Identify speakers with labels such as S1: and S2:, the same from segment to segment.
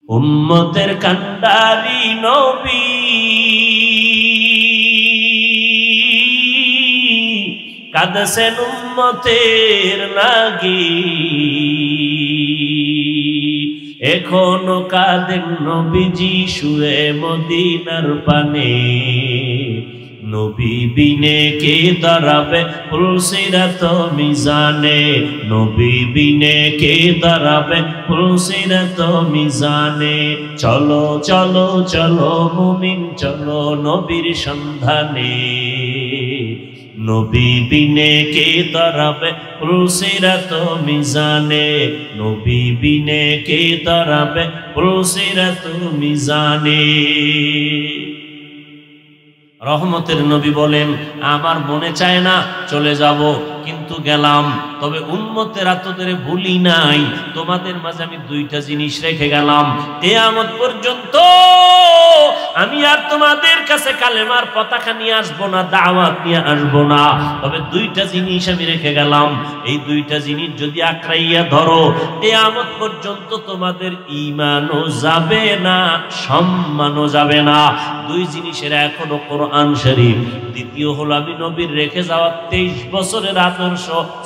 S1: উম্মতের কান্ডারি নবী কাঁদছেন উম্মতের লাগি, এখনো কাঁদেন নবীজি শুয়ে মদিনার পানে। নবী বিনে কে দাঁড়াবে পুলসিরাত মিজানে, নবী বিনে কে দাঁড়াবে পুলসিরাত মিজানে। চলো চলো চলো মুমিন চলো নবীর সন্ধানে, নবী বিনে কে দাঁড়াবে পুলসিরাত মিজানে, নবী বিনে কে দাঁড়াবে পুলসিরাত মিজানে। রহমতের নবী বলেন, আমার মনে চায় না চলে যাব, কিন্তু গেলাম। তবে উম্মতেরা তোদের ভুলি নাই, তোমাদের মাঝে আমি দুইটা জিনিস রেখে গেলাম। কিয়ামত পর্যন্ত আমি আর তোমাদের কাছে কালেমার পতাকা নিয়ে আসবো না, দাওয়াত নিয়ে আসবো না। তবে দুইটা জিনিস আমি রেখে গেলাম, এই দুইটা জিনিস যদি আঁকড়াইয়া ধরো, কিয়ামত পর্যন্ত তোমাদের ঈমানও যাবে না, সম্মানও যাবে না। দুই জিনিসের এক হলো কোরআন শরীফ, দ্বিতীয় হলো আমি নবীর রেখে যাওয়া 23 বছরের আদর্শ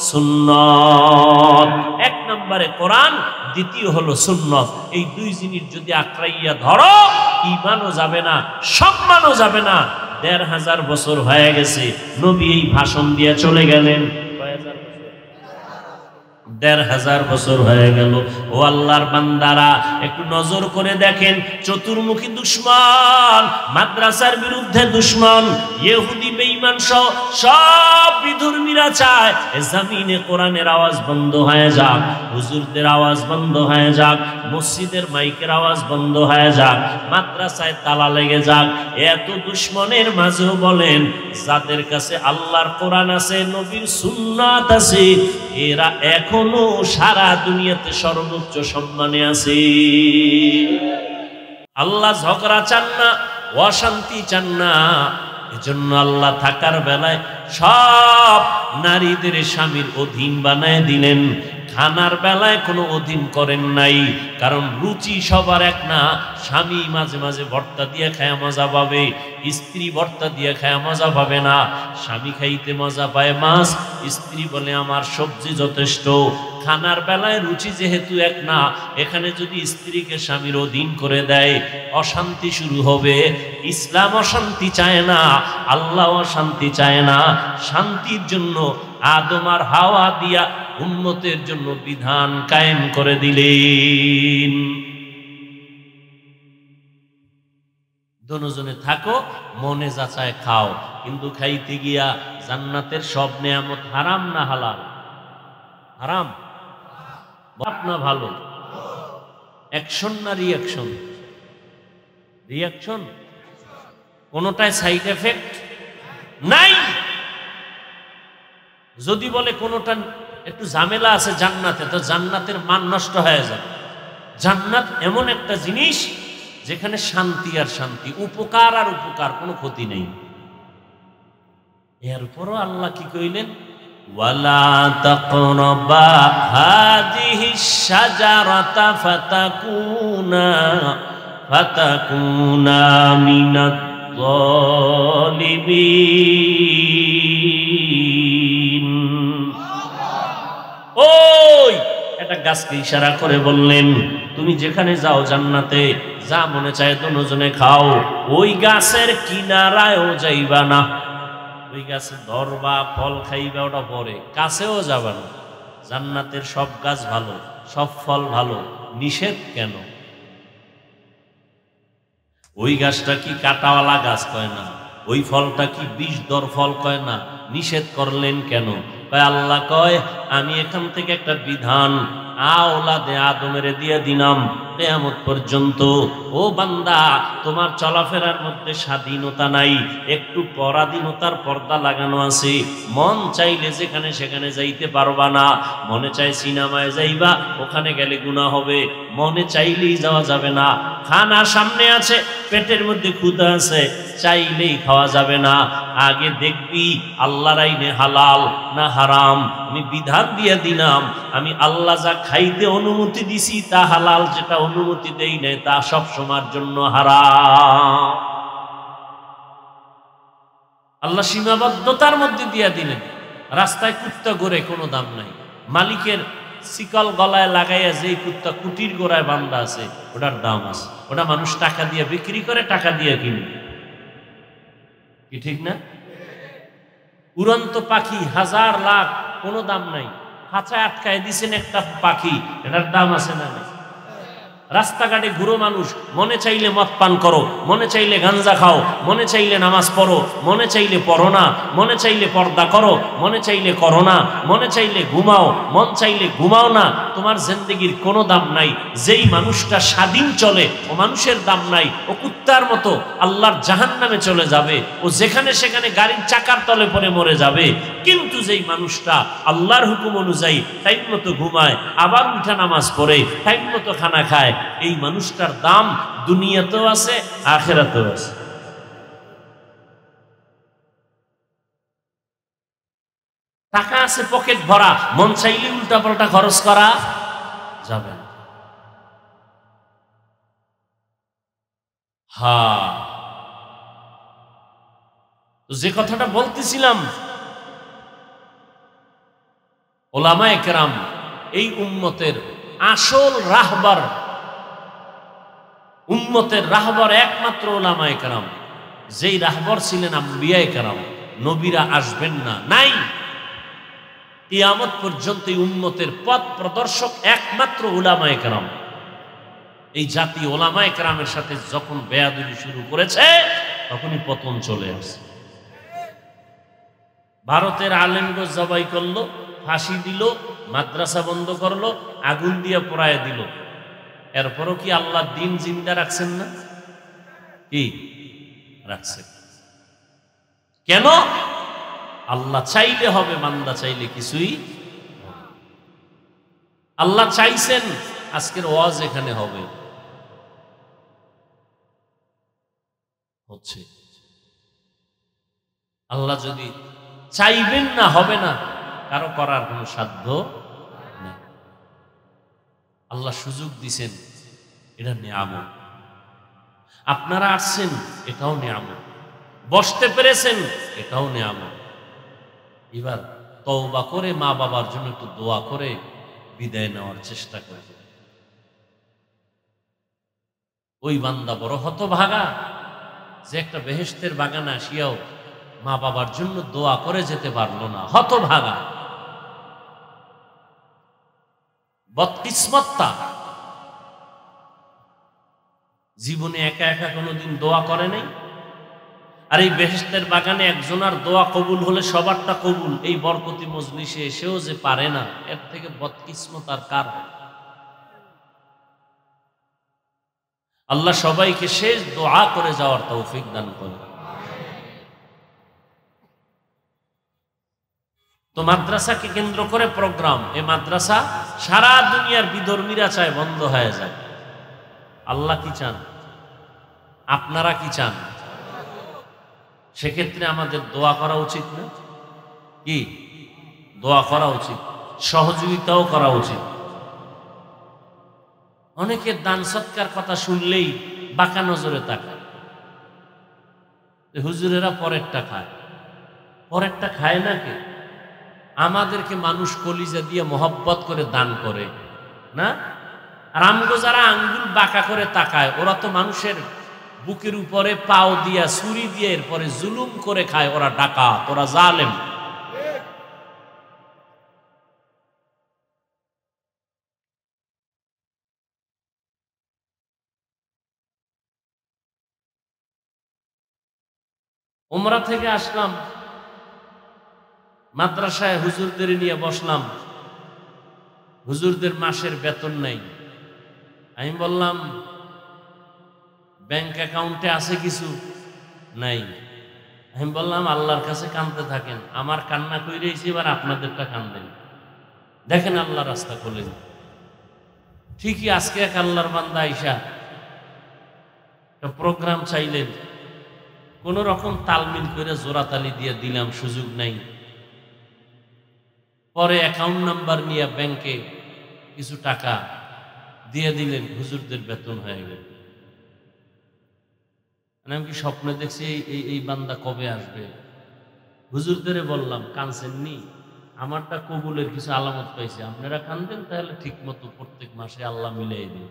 S1: সুন্নাত। এক নম্বরে কোরআন, দ্বিতীয় হলো সুন্নাত। এই দুই জিনিস যদি আঁকড়াইয়া ধরো, ঈমানও যাবে না, সম্মানও যাবে না। 1500 বছর হয়ে গেছে নবী এই ভাষণ দিয়ে চলে গেলেন। 1500 বছর হয়ে গেল। ও আল্লাহর বান্দারা, একটু নজর করে দেখেন, চতুর্মুখী দুশমন, মাদ্রাসার বিরুদ্ধে দুশমন, ইহুদি বেঈমান সহ সব বিধর্মীরা চায় এ জমিনে কোরআনের আওয়াজ বন্ধ হয়ে যাক, হুজুরদের আওয়াজ বন্ধ হয়ে যাক, মসজিদের মাইকের আওয়াজ বন্ধ হয়ে যাক, মাদ্রাসায় তালা লেগে যাক। এত দুশমনের মাঝেও বলেন, যাদের কাছে আল্লাহর কোরআন আছে, নবীর সুন্নাত আছে, এরা এখনো সারা দুনিয়াতে সর্বোচ্চ সম্মানে আছে। আল্লাহ ঝগড়া চান না, অশান্তি চান না। এজন্য আল্লাহ থাকার বেলায় সব নারীদের স্বামীর অধীন বানায় দিলেন, খানার বেলায় কোনো অধীন করেন নাই। কারণ রুচি সবার এক না। স্বামী মাঝে মাঝে ভর্তা দিয়ে খায়া মজা পাবে, স্ত্রী ভর্তা দিয়ে খায়া মজা পাবে না। স্বামী খাইতে মজা পায় মাছ, স্ত্রী বলে আমার সবজি যথেষ্ট। খানার বেলায় রুচি যেহেতু এক না, এখানে যদি স্ত্রীকে স্বামীর অধীন করে দেয়, অশান্তি শুরু হবে। ইসলাম অশান্তি চায় না, আল্লাহ অশান্তি চায় না। শান্তির জন্য আদম আর হাওয়া দিয়া উম্মতের জন্য বিধান কায়েম করে দিলেন। দুজনে থাকো, মনে যাচায় খাও, কিন্তু খাইতে গিয়া জান্নাতের সব নেয়ামত হারাম না হালাল? হারাম না ভালো? অ্যাকশন না রিয়াকশন? রিয়াকশন। কোনটায় সাইড এফেক্ট নাই। যদি বলে কোনটা একটু ঝামেলা আছে জান্নাতে, তো জান্নাতের মান নষ্ট হয়ে যাবে। জান্নাত এমন একটা জিনিস যেখানে শান্তি আর শান্তি, উপকার আর উপকার, কোনো ক্ষতি নেই। এরপরও আল্লাহ কি কইলেন, ওয়ালা তাকরাবা হাযিহিশ শাজারাতা ফাতাকুনা মিনাজ যালিমিন। ওই একটা গাছকে ইশারা করে বললেন, তুমি যেখানে যাও জান্নাতে, যা মনে চায় দুজনে খাও, ওই গাছের কিনারায়ও যাইবা না। ওই গাছে ধরবা, ফল খাইবা, ওটা পরে, কাছেও যাবা না। জান্নাতের সব গাছ ভালো, সব ফল ভালো, নিষেধ কেন? ওই গাছটা কি কাঁটাওয়ালা গাছ কয় না, ওই ফলটা কি বিষধর ফল কয় না, নিষেধ করলেন কেন? কয় আল্লাহ কয়, আমি এখান থেকে একটা বিধান আওলাদে আদমের দিয়ে দিলাম কিয়ামত পর্যন্ত। ও বান্দা, তোমার চলাফেরার মধ্যে স্বাধীনতা নাই, একটু পরাধীনতার পর্দা লাগানো আছে। মন চাইলে যেখানে সেখানে যাইতে পারবা না। মনে চাই সিনেমায় যাইবা, ওখানে গেলে গুনাহ হবে, মনে চাইলেই যাওয়া যাবে না। খানা সামনে আছে, পেটের মধ্যে ক্ষুধা আছে, চাইলেই খাওয়া যাবে না। আগে দেখবি আল্লাহর আইনে হালাল না হারাম। আমি বিধান দিয়ে দিলাম, আমি আল্লাহ যা খাইতে অনুমতি দিছি তা হালাল, যেটা অনুমতি দেই নাই তা সব সময়ের জন্য হারাম। আল্লাহ সীমাবদ্ধতার মধ্যে দিয়ে দিলেন। রাস্তায় কুত্তা ঘোরে, কোনো দাম নাই। মালিকের শিকল গলায় লাগাইয়া যেই কুত্তা কুটির গোড়ায় বান্ধা আছে ওটার দাম আছে। ওটা মানুষ টাকা দিয়ে বিক্রি করে, টাকা দিয়ে কিনে, কি ঠিক না? উড়ন্ত পাখি হাজার লাখ, কোনো দাম নাই। খাঁচায় আটকায় দিছেন একটা পাখি, এটার দাম আছে না নাই? রাস্তাঘাটে ঘুরো মানুষ, মনে চাইলে মদ পান করো, মনে চাইলে গাঞ্জা খাও, মনে চাইলে নামাজ পড়ো, মনে চাইলে পড়ো না, মনে চাইলে পর্দা করো, মনে চাইলে করো না, মনে চাইলে ঘুমাও, মন চাইলে ঘুমাও না, তোমার জিন্দেগির কোনো দাম নাই। যেই মানুষটা স্বাধীন চলে ও মানুষের দাম নাই, ও কুত্তার মতো আল্লাহর জাহান্নামে চলে যাবে, ও যেখানে সেখানে গাড়ির চাকার তলে পড়ে মরে যাবে। কিন্তু যেই মানুষটা আল্লাহর হুকুম অনুযায়ী টাইম মতো ঘুমায়, আবার উঠা নামাজ পড়ে, টাইম মতো খানা খায়, এই মানুষটার দাম দুনিয়াতেও আছে, আখিরাতেও আছে। টাকা আছে পকেট ভরা, মন চাইলে উল্টা পাল্টা খরচ করা যাবে না। হ্যাঁ, যে কথাটা বলতেছিলাম, ওলামায়ে কেরাম এই উম্মতের আসল রাহবার, উম্মতের রাহবার একমাত্র ওলামায়ে কেরাম। যেই রাহবার ছিলেন আম্বিয়ায়ে কেরাম, নবীরা আসবেন না, নাই। কিয়ামত পর্যন্ত এই উম্মতের পথ প্রদর্শক একমাত্র ওলামায়ে কেরাম। এই জাতি ওলামায়ে কেরামের সাথে যখন বেয়াদবি শুরু করেছে, তখনই পতন চলে আসে। ভারতের আলেমগো জবাই করলো, ফাঁসি দিল, মাদ্রাসা বন্ধ করলো, আগুন দিয়ে পোড়ায় দিল। এরপরও কি আল্লাহ দিন জিন্দা রাখছেন না? কি রাখছেন? কেন? আল্লাহ চাইলে হবে, বান্দা চাইলে কিছুই। আল্লাহ চাইছেন আজকের ওয়াজ এখানে হবে, হচ্ছে। আল্লাহ যদি চাইবেন না, হবে না, কারো করার কোনো সাধ্য নেই। আল্লাহ সুযোগ দিছেন, এটা নিয়ামত। আপনারা আসছেন, এটাও নিয়ামত। বসতে পেরেছেন, এটাও নিয়ামত। এবার তওবা করে মা বাবার জন্য একটু দোয়া করে বিদায় নেওয়ার চেষ্টা করে। ওই বান্দা বড় হতভাগা যে একটা বেহেশতের বাগানে আসিয়াও মা বাবার জন্য দোয়া করে যেতে পারলো না। হতভাগা, বদকিসমতটা। জীবনে একা একা কোনোদিন দোয়া করে নাই। আর এই বেহেশতের বাগানে একজনের দোয়া কবুল হলে সবারটা কবুল, এই বরকতি মজলিসে এসেও যে পারে না, এর থেকে বদকিসমত আর কার? আল্লাহ সবাইকে শেষ দোয়া করে যাওয়ার তৌফিক দান করে। তো মাদ্রাসাকে কেন্দ্র করে প্রোগ্রাম, এই মাদ্রাসা সারা দুনিয়ার বিধর্মীরা চায় বন্ধ হয়ে যায়। আল্লাহ কি চান? আপনারা কি চান? সেক্ষেত্রে আমাদের দোয়া করা উচিত না? কি দোয়া করা উচিত, সহযোগিতাও করা উচিত। অনেকের দান সৎকার কথা শুনলেই বাঁকা নজরে তাকায়। হুজুরেরা পরেরটা খায়, পরেরটা খায় না কে? আমাদেরকে মানুষ কলিজা দিয়ে মহব্বত করে দান করে না। আর আমগো যারা আঙ্গুল বাঁকা করে তাকায়, ওরা তো মানুষের বুকের উপরে পাও দিয়া ছুরি দিয়ে এরপরে জুলুম করে খায়। ওরা ডাকাত, ওরা জালেম। উমরা থেকে আসলাম, মাদ্রাসায় হুজুরদের নিয়ে বসলাম। হুজুরদের মাসের বেতন নেই। আমি বললাম, ব্যাংক অ্যাকাউন্টে আছে কিছু? নাই। আমি বললাম, আল্লাহর কাছে কাঁদতে থাকেন, আমার কান্না কইরেছি, এবার আপনাদেরটা কান্দেন, দেখেন আল্লাহ রাস্তা খোলেন। ঠিকই আজকে এক আল্লাহর বান্দা আইসা একটা প্রোগ্রাম চাইলেন, কোন রকম তালমিল করে জোড়াতালি দিয়ে দিলাম, সুযোগ নাই। পরে অ্যাকাউন্ট নাম্বার নিয়ে ব্যাংকে কিছু টাকা দিয়ে দিলেন, হুজুরদের বেতন হয়ে গেল। আমি কি স্বপ্নে দেখছি এই বান্দা কবে আসবে? হুজুরদের বললাম, কানছেননি? আমারটা কবুলের কিছু আলামত পাইছে, আপনারা কানদেন তাহলে ঠিক মতো প্রত্যেক মাসে আল্লাহ মিলাই দিন।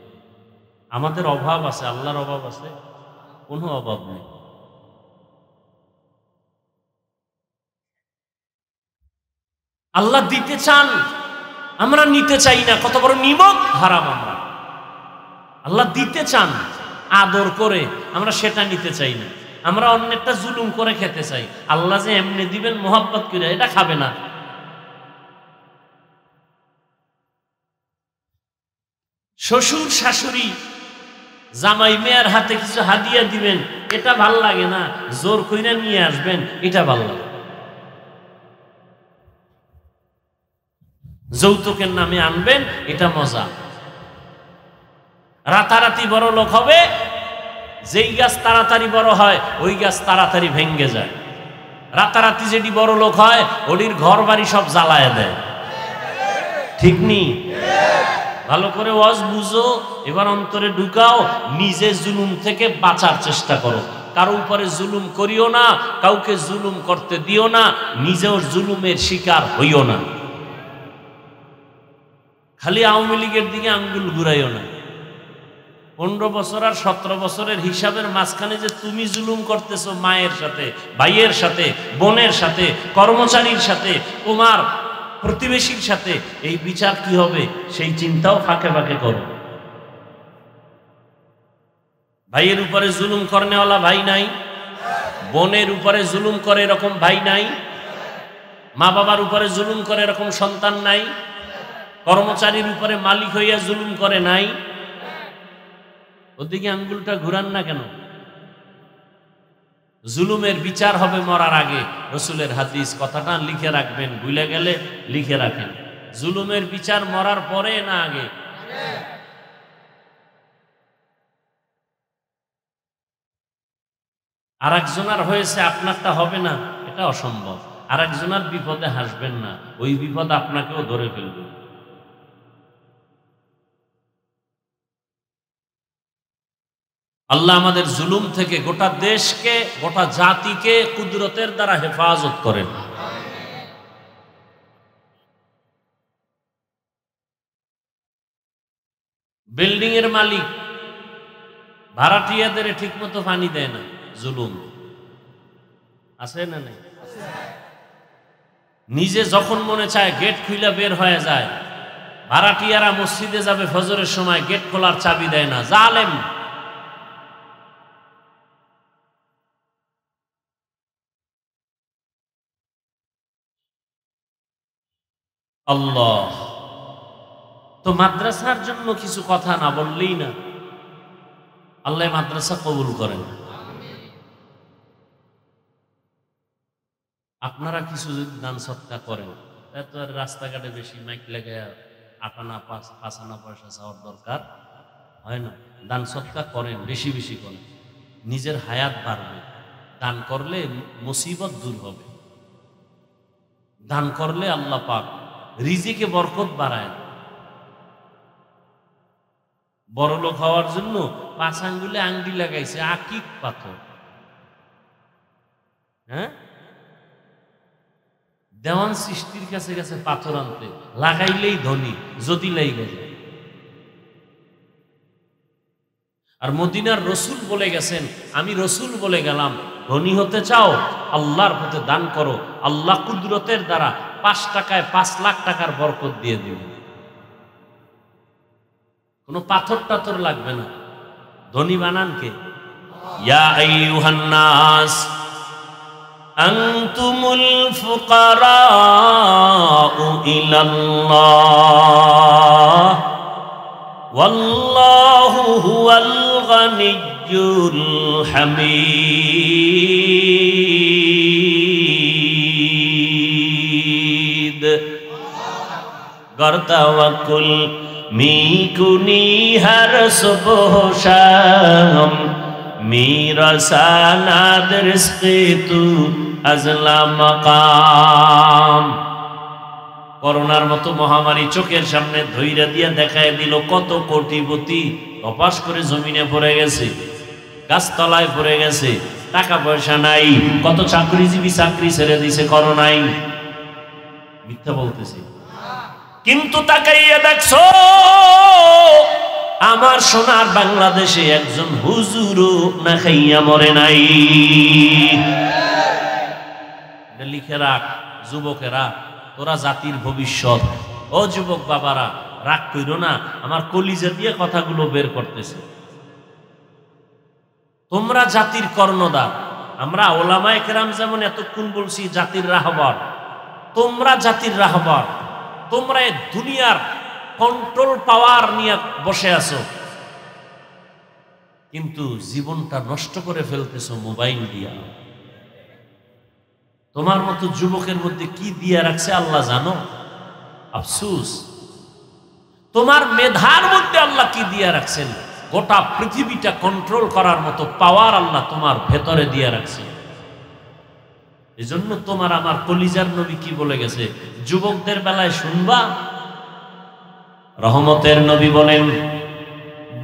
S1: আমাদের অভাব আছে, আল্লাহর অভাব আছে? কোনো অভাব নেই। আল্লাহ দিতে চান, আমরা নিতে চাই না। কত বড় নিমক হারাম আমরা। আল্লাহ দিতে চান আদর করে, আমরা সেটা নিতে চাই না। আমরা অন্যেরটা জুলুম করে খেতে চাই। আল্লাহ যে এমনি দিবেন মোহাব্বত করে, এটা খাবে না। শ্বশুর শাশুড়ি জামাই মেয়ের হাতে কিছু হাদিয়া দিবেন, এটা ভাল লাগে না। জোর কইরা নিয়ে আসবেন, এটা ভাল লাগে। যৌতুকের নামে আনবেন, এটা মজা। রাতারাতি বড় লোক হবে, যেই গাছ তাড়াতাড়ি বড় হয় ওই গাছ তাড়াতাড়ি ভেঙ্গে যায়। রাতারাতি যেটি বড় লোক হয় ওটির ঘর বাড়ি সব জ্বালায় দেয়, ঠিক নি? ভালো করে ওয়াজ বুঝো, এবার অন্তরে ঢুকাও, নিজে জুলুম থেকে বাঁচার চেষ্টা করো। কারো উপরে জুলুম করিও না, কাউকে জুলুম করতে দিও না, নিজেও জুলুমের শিকার হইও না। খালি আওয়ামী লীগের দিকে আঙ্গুল ঘুরাইও না। 15 বছর আর 17 বছরের হিসাবের মাঝখানে যে তুমি জুলুম করতেছো মায়ের সাথে, ভাইয়ের সাথে, বোনের সাথে, কর্মচারীর সাথে, তোমার প্রতিবেশীর সাথে, এই বিচার কি হবে সেই চিন্তাও ফাঁকে ফাঁকে করো। ভাইয়ের উপরে জুলুম করনেওয়ালা ভাই নাই? বোনের উপরে জুলুম করে এরকম ভাই নাই? মা বাবার উপরে জুলুম করে এরকম সন্তান নাই? কর্মচারীর উপরে মালিক হইয়া জুলুম করে নাই? ওদিকে আঙ্গুলটা ঘুরান না কেন? জুলুমের বিচার হবে মরার আগে। রসুলের হাদিস, কথাটা লিখে রাখবেন, ভুলে গেলে লিখে রাখেন। জুলুমের বিচার মরার পরে না আগে? আর একজনার হয়েছে, আপনারটা হবে না, এটা অসম্ভব। আর একজনার বিপদে হাসবেন না, ওই বিপদ আপনাকেও ধরে ফেলবে। আল্লাহ আমাদের জুলুম থেকে গোটা দেশকে, গোটা জাতিকে কুদরতের দ্বারা হেফাজত করেন। বিল্ডিং এর মালিক ভাড়াটিয়াদের ঠিক মতো পানি দেয় না, জুলুম আছে না নেই? নিজে যখন মনে চায় গেট খুলে বের হয়ে যায়। ভাড়াটিয়ারা মসজিদে যাবে ফজরের সময়, গেট খোলার চাবি দেয় না, জালেম। আল্লাহ তো মাদ্রাসার জন্য কিছু কথা না বললেই না, আল্লাহ মাদ্রাসা কবুল করেন। আপনারা কিছু যদি দান সৎকার করেন, এত আর রাস্তাঘাটে বেশি মাইক লেগে আটানা পাঁচানা পয়সা চাওয়ার দরকার হয় না। দান সৎকার করেন, বেশি বেশি করেন, নিজের হায়াত বাড়বে। দান করলে মুসিবত দূর হবে। দান করলে আল্লাহ পাক রিজিকে বরকত বাড়ায়। বড় লোক হওয়ার জন্য 5 আঙ্গুলে আংটি লাগাইছে, আকিক পাথর। হ্যাঁ, দেওয়ান সৃষ্টির কাছে গেছে পাথর আনতে, লাগাইলেই ধনী, যদি লাইগে যায়। আর মদিনার রসুল বলে গেছেন, আমি রসুল বলে গেলাম, ধনী হতে চাও আল্লাহর পথে দান করো, আল্লাহ কুদরতের দ্বারা 5 টাকায় 5 লাখ টাকার বরকত দিয়ে দিবে। কোনো পাথর টাথর লাগবে না। ধনী বানান কে? ইয়া আইয়ুহান নাস আনতুমুল ফুকারাউ ইলাল্লাহ ওয়াল্লাহু হুয়াল গানিয়্যুল হামিদ। গর তাওয়াক্কুল می کنی ہر صبح و شام মিরাসানাদ রিজকি তু আজলা মাকাম। করোনার মতো মহামারী চোখের সামনে ধইরা দিয়া দেখায় দিল, কত কোটিপতি তপাস করে জমিনে পড়ে গেছে, গাছতলায় পড়ে গেছে, টাকা পয়সা নাই, কত চাকরিজীবী চাকরি ছেড়ে দিছে করোনায়। মিথ্যা বলতেছি? কিন্তু তাকাইয়া দেখছো আমার সোনার বাংলাদেশে একজন হুজুরও না খাইয়া মরে নাই। লিখে রাখ যুবকেরা, তোরা জাতির ভবিষ্যৎ। ও যুবক বাবারা, রাগ কইরো না, আমার কলিজা দিয়ে কথাগুলো বের করতেছে। তোমরা জাতির কর্ণধার। আমরা ওলামায়ে কেরাম যেমন এতক্ষণ বলছি জাতির রাহবার, তোমরা জাতির রাহবার। তোমরা এই দুনিয়ার কন্ট্রোল পাওয়ার নিয়ে বসে আছো, কিন্তু জীবনটা নষ্ট করে ফেলতেছো মোবাইল দিয়া। তোমার মতো যুবকের মধ্যে কি দিয়া রাখছে আল্লাহ জানো? আফসোস। তোমার মেধার মধ্যে আল্লাহ কি দিয়া রাখছেন? গোটা পৃথিবীটা কন্ট্রোল করার মতো পাওয়ার আল্লাহ তোমার ভেতরে দিয়া রাখছে। এজন্য তোমার আমার কলিজার নবী কি বলে গেছে? যুবকদের বেলায় শুনবা, রহমতের নবী বলেন,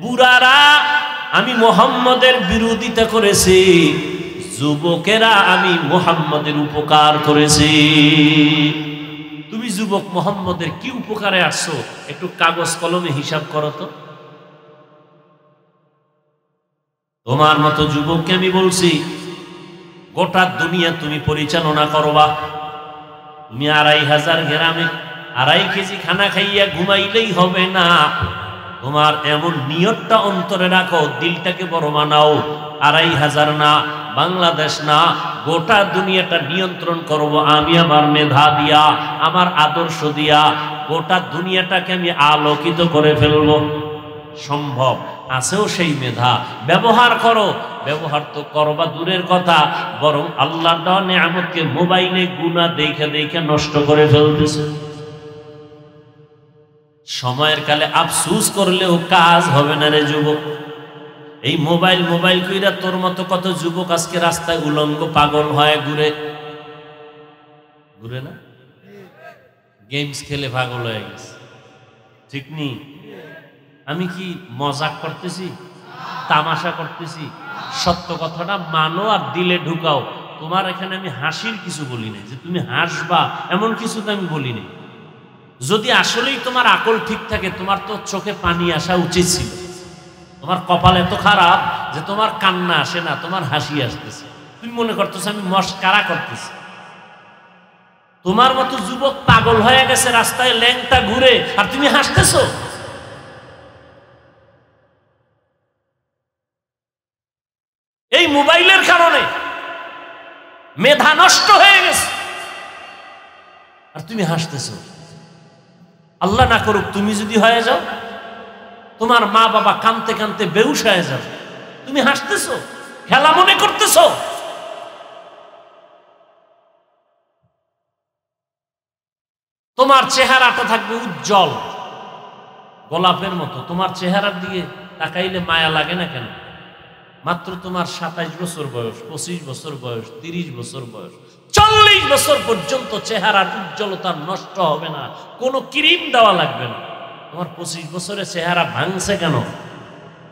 S1: বুড়ারা আমি মুহাম্মদের বিরোধিতা করেছি, যুবকেরা আমি মুহাম্মদের উপকার করেছি। তুমি যুবক মুহাম্মদের কি উপকারে আসছো? একটু কাগজ কলমে হিসাব করো তো। তোমার মতো যুবককে আমি বলছি, গোটা দুনিয়া তুমি পরিচালনা করবা। তুমি ২৫০০ গ্রামে ২.৫ কেজি খানা খাইয়া ঘুমাইলেই হবে না। তোমার এমন নিয়তটা অন্তরে রাখো, দিলটাকে বড় বানাও। ২৫০০ না, বাংলাদেশ না, গোটা দুনিয়াটা নিয়ন্ত্রণ করব আমি আমার মেধা দিয়া, আমার আদর্শ দিয়া। গোটা দুনিয়াটাকে আমি আলোকিত করে ফেলব। সম্ভব আছেও সেই মেধা, ব্যবহার করো। ব্যবহার তো করবা দূরের কথা, বরং আল্লাহর দেওয়া নেয়ামতকে মোবাইলে গুনাহ দেখে দেখে নষ্ট করে ফেলতেছে। সময়ের কালে আফসোস করলেও কাজ হবে না রে যুবক। এই মোবাইল মোবাইল কইরা তোর মতো কত যুবক আজকে রাস্তায় উলঙ্গ পাগল হয় ঘুরে ঘুরে না, গেমস খেলে পাগল হয়ে গেছে। ঠিক নি? আমি কি মজাক করতেছি, তামাশা করতেছি? সত্য কথাটা মানো আর দিলে ঢুকাও। তোমার এখানে আমি হাসির কিছু বলি নাই, যে তুমি হাসবা এমন কিছু তো আমি বলি নাই। যদি আসলেই তোমার আকল ঠিক থাকে, তোমার তো চোখে পানি আসা উচিত ছিল। তোমার কপাল এত খারাপ যে তোমার কান্না আসে না, তোমার হাসি আসতেছে। তুমি মনে করতেছো আমি মস্কারা করতেছি। তোমার মতো যুবক পাগল হয়ে গেছে রাস্তায় ল্যাংটা ঘুরে, আর তুমি হাসতেছো। এই মোবাইলের কারণে মেধা নষ্ট হয়ে গেছে, আর তুমি হাসতেছো। আল্লাহ না করুক তুমি যদি হয়ে যাও, তোমার মা বাবা কানতে কানতে বেহুশ হয়ে যাবে, তুমি হাসতেছো, খেলা মনে করতেছো। তোমার চেহারাটা থাকবে উজ্জ্বল গোলাপের মতো। তোমার চেহারার দিকে তাকাইলে মায়া লাগে না কেন? মাত্র তোমার ২৭ বছর বয়স, ২৫ বছর বয়স, ৩০ বছর বয়স, ৪০ বছর পর্যন্ত চেহারার উজ্জ্বলতা নষ্ট হবে না, কোনো ক্রিম দেওয়া লাগবে না। তোমার ২৫ বছরের চেহারা ভাঙছে কেন?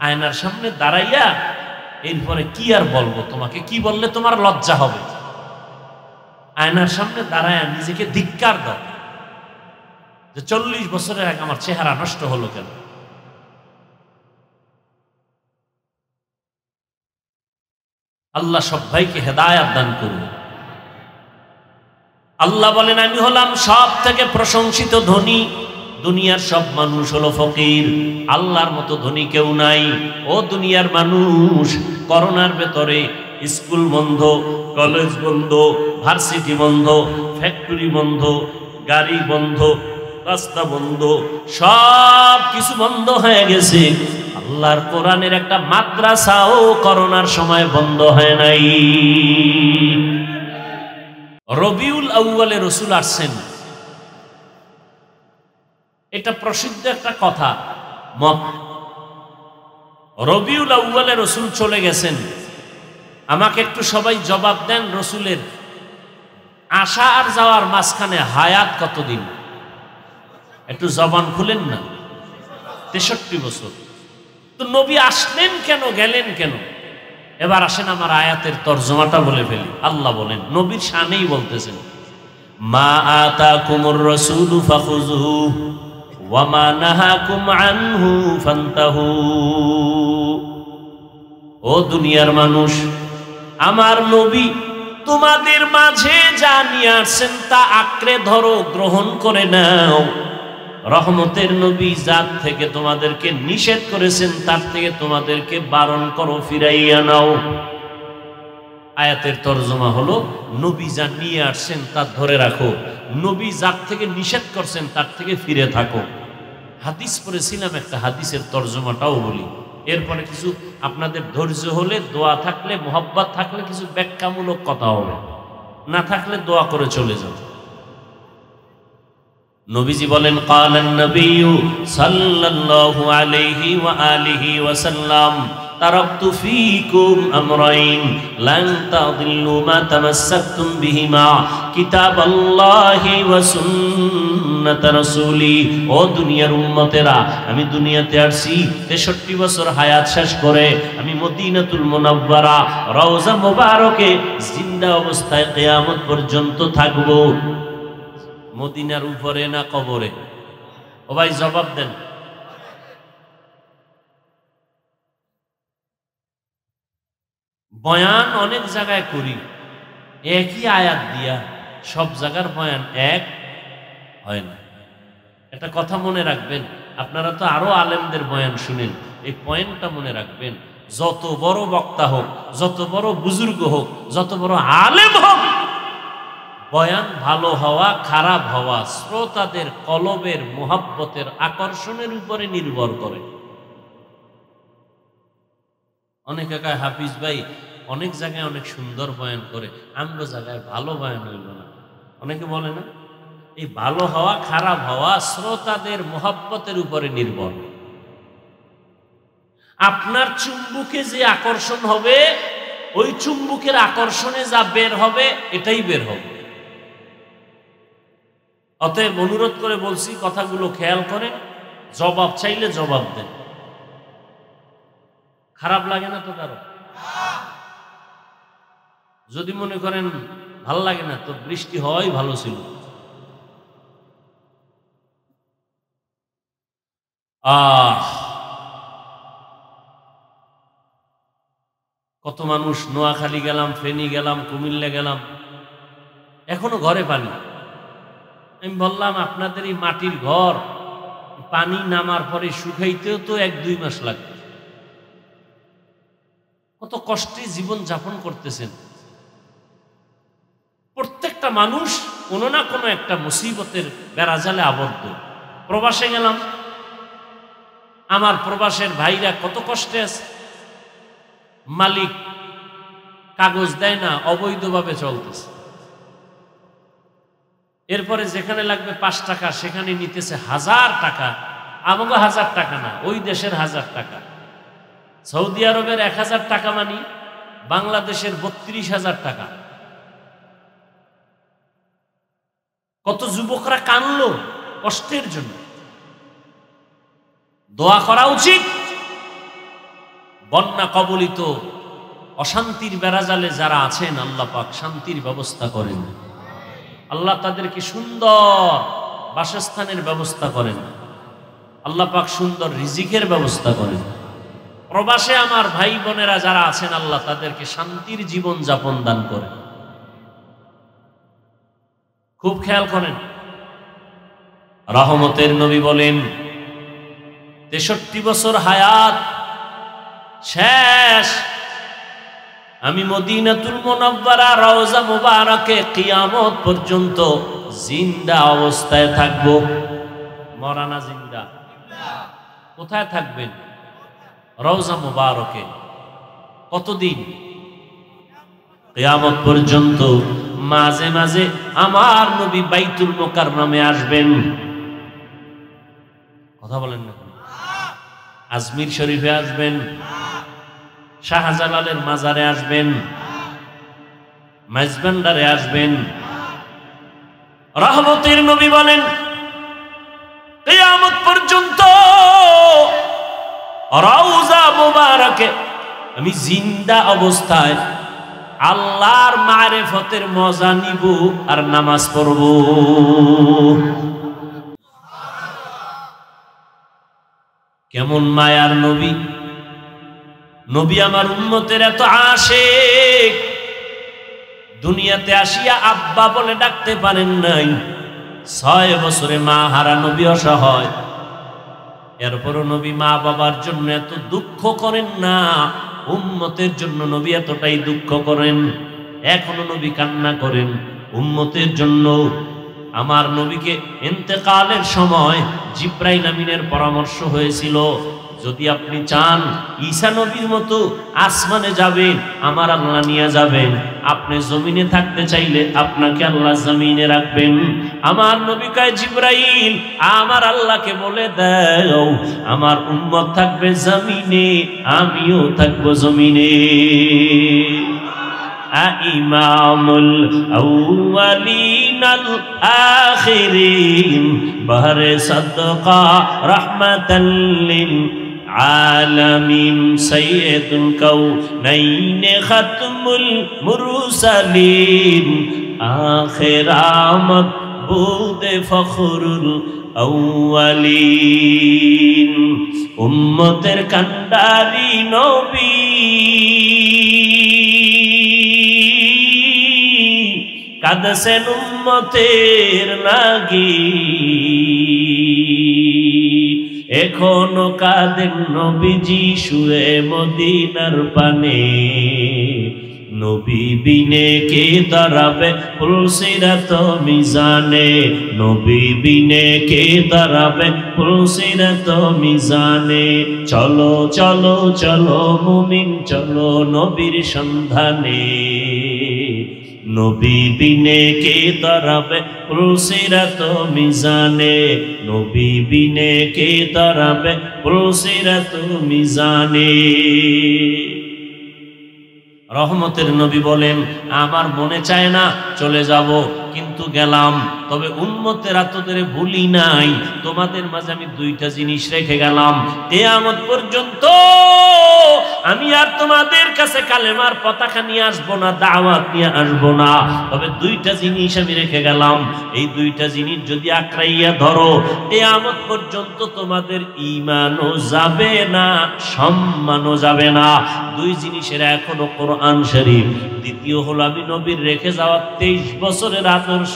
S1: আয়নার সামনে দাঁড়াইয়া এরপরে কি আর বলবো তোমাকে? কি বললে তোমার লজ্জা হবে? আয়নার সামনে দাঁড়াইয়া নিজেকে ধিক্কার দাও যে ৪০ বছরের আগে আমার চেহারা নষ্ট হলো কেন? আল্লাহ সবাইকে হেদায়েত দান করুন। আল্লাহ বলেন, আমি হলাম সব থেকে প্রশংসিত ধনী, দুনিয়ার সব মানুষ হলো ফকির, আল্লাহর মতো ধনী কেউ নাই। ও দুনিয়ার মানুষ, করোনার ভেতরে স্কুল বন্ধ, কলেজ বন্ধ, ভার্সিটি বন্ধ, ফ্যাক্টরি বন্ধ, গাড়ি বন্ধ, রাস্তা বন্ধ, সব কিছু বন্ধ হয়ে গেছে। আল্লাহর কোরআনের একটা মাদ্রাসাও করোনার সময় বন্ধ হয় নাই। রবিউল আউয়ালে রসুল আসছেন, এটা প্রসিদ্ধ একটা কথা। রবিউল আউয়ালে রসুল চলে গেছেন। আমাকে একটু সবাই জবাব দেন, রসুলের আসা আর যাওয়ার মাঝখানে হায়াত কতদিন? একটু জবান খুলেন না। 63 বছর। তো নবী আসলেন কেন, গেলেন কেন? এবার আসেন আমার আয়াতের তর্জমাটা বলে ফেলি। আল্লাহ বলেন, নবীর শানেই বলতেছেন, মা আতাকুমুর রাসূলু ফাখুযুহু ওয়া মা নাহাকুম আনহু ফান্তাহু। ও দুনিয়ার মানুষ, আমার নবী তোমাদের মাঝে যা নিয়ে আসছেন তা আঁকড়ে ধরো, গ্রহণ করে নাও। রহমতের নবী জাত থেকে তোমাদেরকে নিষেধ করেছেন তার থেকে তোমাদেরকে বারণ করো, ফিরাইয়া নাও। আয়াতের তরজমা হলো, নবী যা নিয়ে আসছেন তা ধরে রাখো, নবী জাত থেকে নিষেধ করছেন তার থেকে ফিরে থাকো। হাদিস পড়েছিলাম, একটা হাদিসের তরজমাটাও বলি, এরপরে কিছু আপনাদের ধৈর্য হলে, দোয়া থাকলে, মোহাব্বত থাকলে কিছু ব্যাখ্যামূলক কথা হবে, না থাকলে দোয়া করে চলে যাও। নবীজি বলেন, ক্বালান নবিয়্যু সাল্লাল্লাহু আলাইহি ওয়া আলিহি ওয়া সাল্লাম, তারাকতু ফীকুম আমরাইন লান তাদিল্লু মা তামাসসাকতুম বিহিমা, কিতাবাল্লাহি ওয়া সুন্নাত রাসূলি। ও দুনিয়ার উম্মতেরা, আমি দুনিয়াতে আসছি 63 বছর হায়াত শেষ করে আমি মদিনাতুল মুনাওয়ারা রওজা মুবারকে জিন্দা অবস্থায় কিয়ামত পর্যন্ত থাকব। মদিনার উপরে না কবরে? ও ভাই জবাব দেন। বয়ান অনেক জায়গায় করি, একই আয়াত দিয়া সব জায়গার বয়ান এক হয় না। একটা কথা মনে রাখবেন, আপনারা তো আরো আলেমদের বয়ান শুনেন, এই পয়েন্টটা মনে রাখবেন, যত বড় বক্তা হোক, যত বড় বুজুর্গ হোক, যত বড় আলেম হোক, বয়ান ভালো হওয়া খারাপ হওয়া শ্রোতাদের কলবের মোহাব্বতের আকর্ষণের উপরে নির্ভর করে। অনেকে কয় হাফিজ ভাই অনেক জায়গায় অনেক সুন্দর বয়ান করে, আমরা জায়গায় ভালো বয়ান হইল না। অনেকে বলে না, এই ভালো হওয়া খারাপ হওয়া শ্রোতাদের মোহাব্বতের উপরে নির্ভর। আপনার চুম্বুকে যে আকর্ষণ হবে, ওই চুম্বুকের আকর্ষণে যা বের হবে এটাই বের হবে। অতএব অনুরোধ করে বলছি, কথাগুলো খেয়াল করে, জবাব চাইলে জবাব দেন। খারাপ লাগে না তো কারো? যদি মনে করেন ভাল লাগে না, তো বৃষ্টি হওয়াই ভালো ছিল। কত মানুষ, নোয়াখালী গেলাম, ফেনী গেলাম, কুমিল্লা গেলাম, এখনো ঘরে পানি। আমি বললাম, আপনাদের এই মাটির ঘর পানি নামার পরে শুকাইতেও তো 1-2 মাস লাগবে। কত কষ্টে জীবন যাপন করতেছেন। প্রত্যেকটা মানুষ কোনো না কোনো একটা মুসিবতের বেড়াজালে আবদ্ধ। প্রবাসে গেলাম, আমার প্রবাসের ভাইরা কত কষ্টে আছে। মালিক কাগজ দেয় না, অবৈধভাবে চলতেছে। এরপরে যেখানে লাগবে 5 টাকা সেখানে নিতেছে 1000 টাকা। আমাকে 1000 টাকা না, ওই দেশের 1000 টাকা। সৌদি আরবের 1000 টাকা মানি বাংলাদেশের 32,000 টাকা। কত যুবকরা কানলো কষ্টের জন্য। দোয়া করা উচিত। বন্যা কবলিত অশান্তির বেড়াজালে যারা আছেন, আল্লাহ পাক শান্তির ব্যবস্থা করেন। আল্লাহ তাদেরকে সুন্দর বাসস্থানের ব্যবস্থা করেন। আল্লাহ পাক সুন্দর রিজিকের ব্যবস্থা করেন। প্রবাসে আমার ভাই বোনেরা যারা আছেন, আল্লাহ তাদেরকে শান্তির জীবন যাপন দান করেন। খুব খেয়াল করেন। রহমতের নবী বলেন, 63 বছর হায়াত শেষ, আমি মদিনাতুল মুনাওয়ারা রওজা মুবারকে কিয়ামত পর্যন্ত জিন্দা অবস্থায় থাকব। মরা না জিন্দা? কোথায় থাকবেন? রওজা মুবারকে। কতদিন? কিয়ামত পর্যন্ত। মাঝে মাঝে আমার নবী বাইতুল মুকাররমে আসবেন। কথা বলেন না? আজমির শরীফে আসবেন, শাহজালালের মাজারে আসবেন, মাইজবান্ডারে আসবেন। রহমতের নবী বলেন কিয়ামত পর্যন্ত রওজা মুবারাকে আমি জিন্দা অবস্থায় আল্লাহর মারিফতের মজা নিব আর নামাজ পড়ব। কেমন মায়ার নবী! নবী আমার উম্মতের এত আশিক, দুনিয়াতে আসিয়া আব্বা বলে ডাকতে পারেন নাই। 6 বছরে মা হারা নবী অসহায়, এরপরও নবী মা বাবার জন্য এত দুঃখ করেন না, উম্মতের জন্য নবী এতটাই দুঃখ করেন। এখনো নবী কান্না করেন উম্মতের জন্য। আমার নবীকে ইন্তেকালের সময় জিব্রাইল আমিনের পরামর্শ হয়েছিল, যদি আপনি চান ঈসা নবীর মতো আসমানে যাবেন, আমার আল্লাহ নিয়ে যাবেন। আপনি জমিনে থাকতে চাইলে আপনাকে আল্লাহ জমিনে রাখবেন। আমার নবী কয় জিব্রাইল আমার আল্লাহকে বলে দাও আমার উম্মত থাকবে জমিনে, আমিও থাকবো জমিনে। ইমামুল আউয়ালিনাল আখিরিন বাহরে সাদকা রাহমাতাল লিল আলামিন সাইয়্যিদুল কাউনাইন খাতমুল মুরসালিন আখিরামত বুদে ফখরুল আউয়ালিন। উম্মতের কান্ডারি নবী কাঁদছেন উম্মতের লাগি, এখনো কাঁদেন নবীজি শুয়ে মদিনার পানে। নবী বিনে কে দাঁড়াবে পুলসিরাত মিজানে, নবী বিনে কে দাঁড়াবে পুলসিরাত মিজানে। চলো চলো চলো মুমিন চলো নবীর সন্ধানে, নবী বিনে কে দাঁড়াবে পুলসিরাত মিজানে, নবী বিনে কে দাঁড়াবে পুলসিরাত মিজানে। রহমতের নবী বলেন আমার মনে চায় না চলে যাব, কিন্তু গেলাম, তবে উম্মতেরা তোদের ভুলি নাই। তোমাদের মাঝে আমি 2টা জিনিস রেখে গেলাম, কিয়ামত পর্যন্ত আমি আর তোমাদের কাছে কালেমার পতাকা নিয়ে আসবো না, দাওয়াত নিয়ে আসবো না, তবে 2টা জিনিস আমি রেখে গেলাম। এই 2টা জিনিস যদি আঁকড়াইয়া ধরো কিয়ামত পর্যন্ত তোমাদের ঈমানও যাবে না, সম্মানও যাবে না। 2 জিনিসের এখনো কোরআন শরীফ। দ্বিতীয় হলো আমি নবীর রেখে যাওয়া 23 বছরের আদর্শ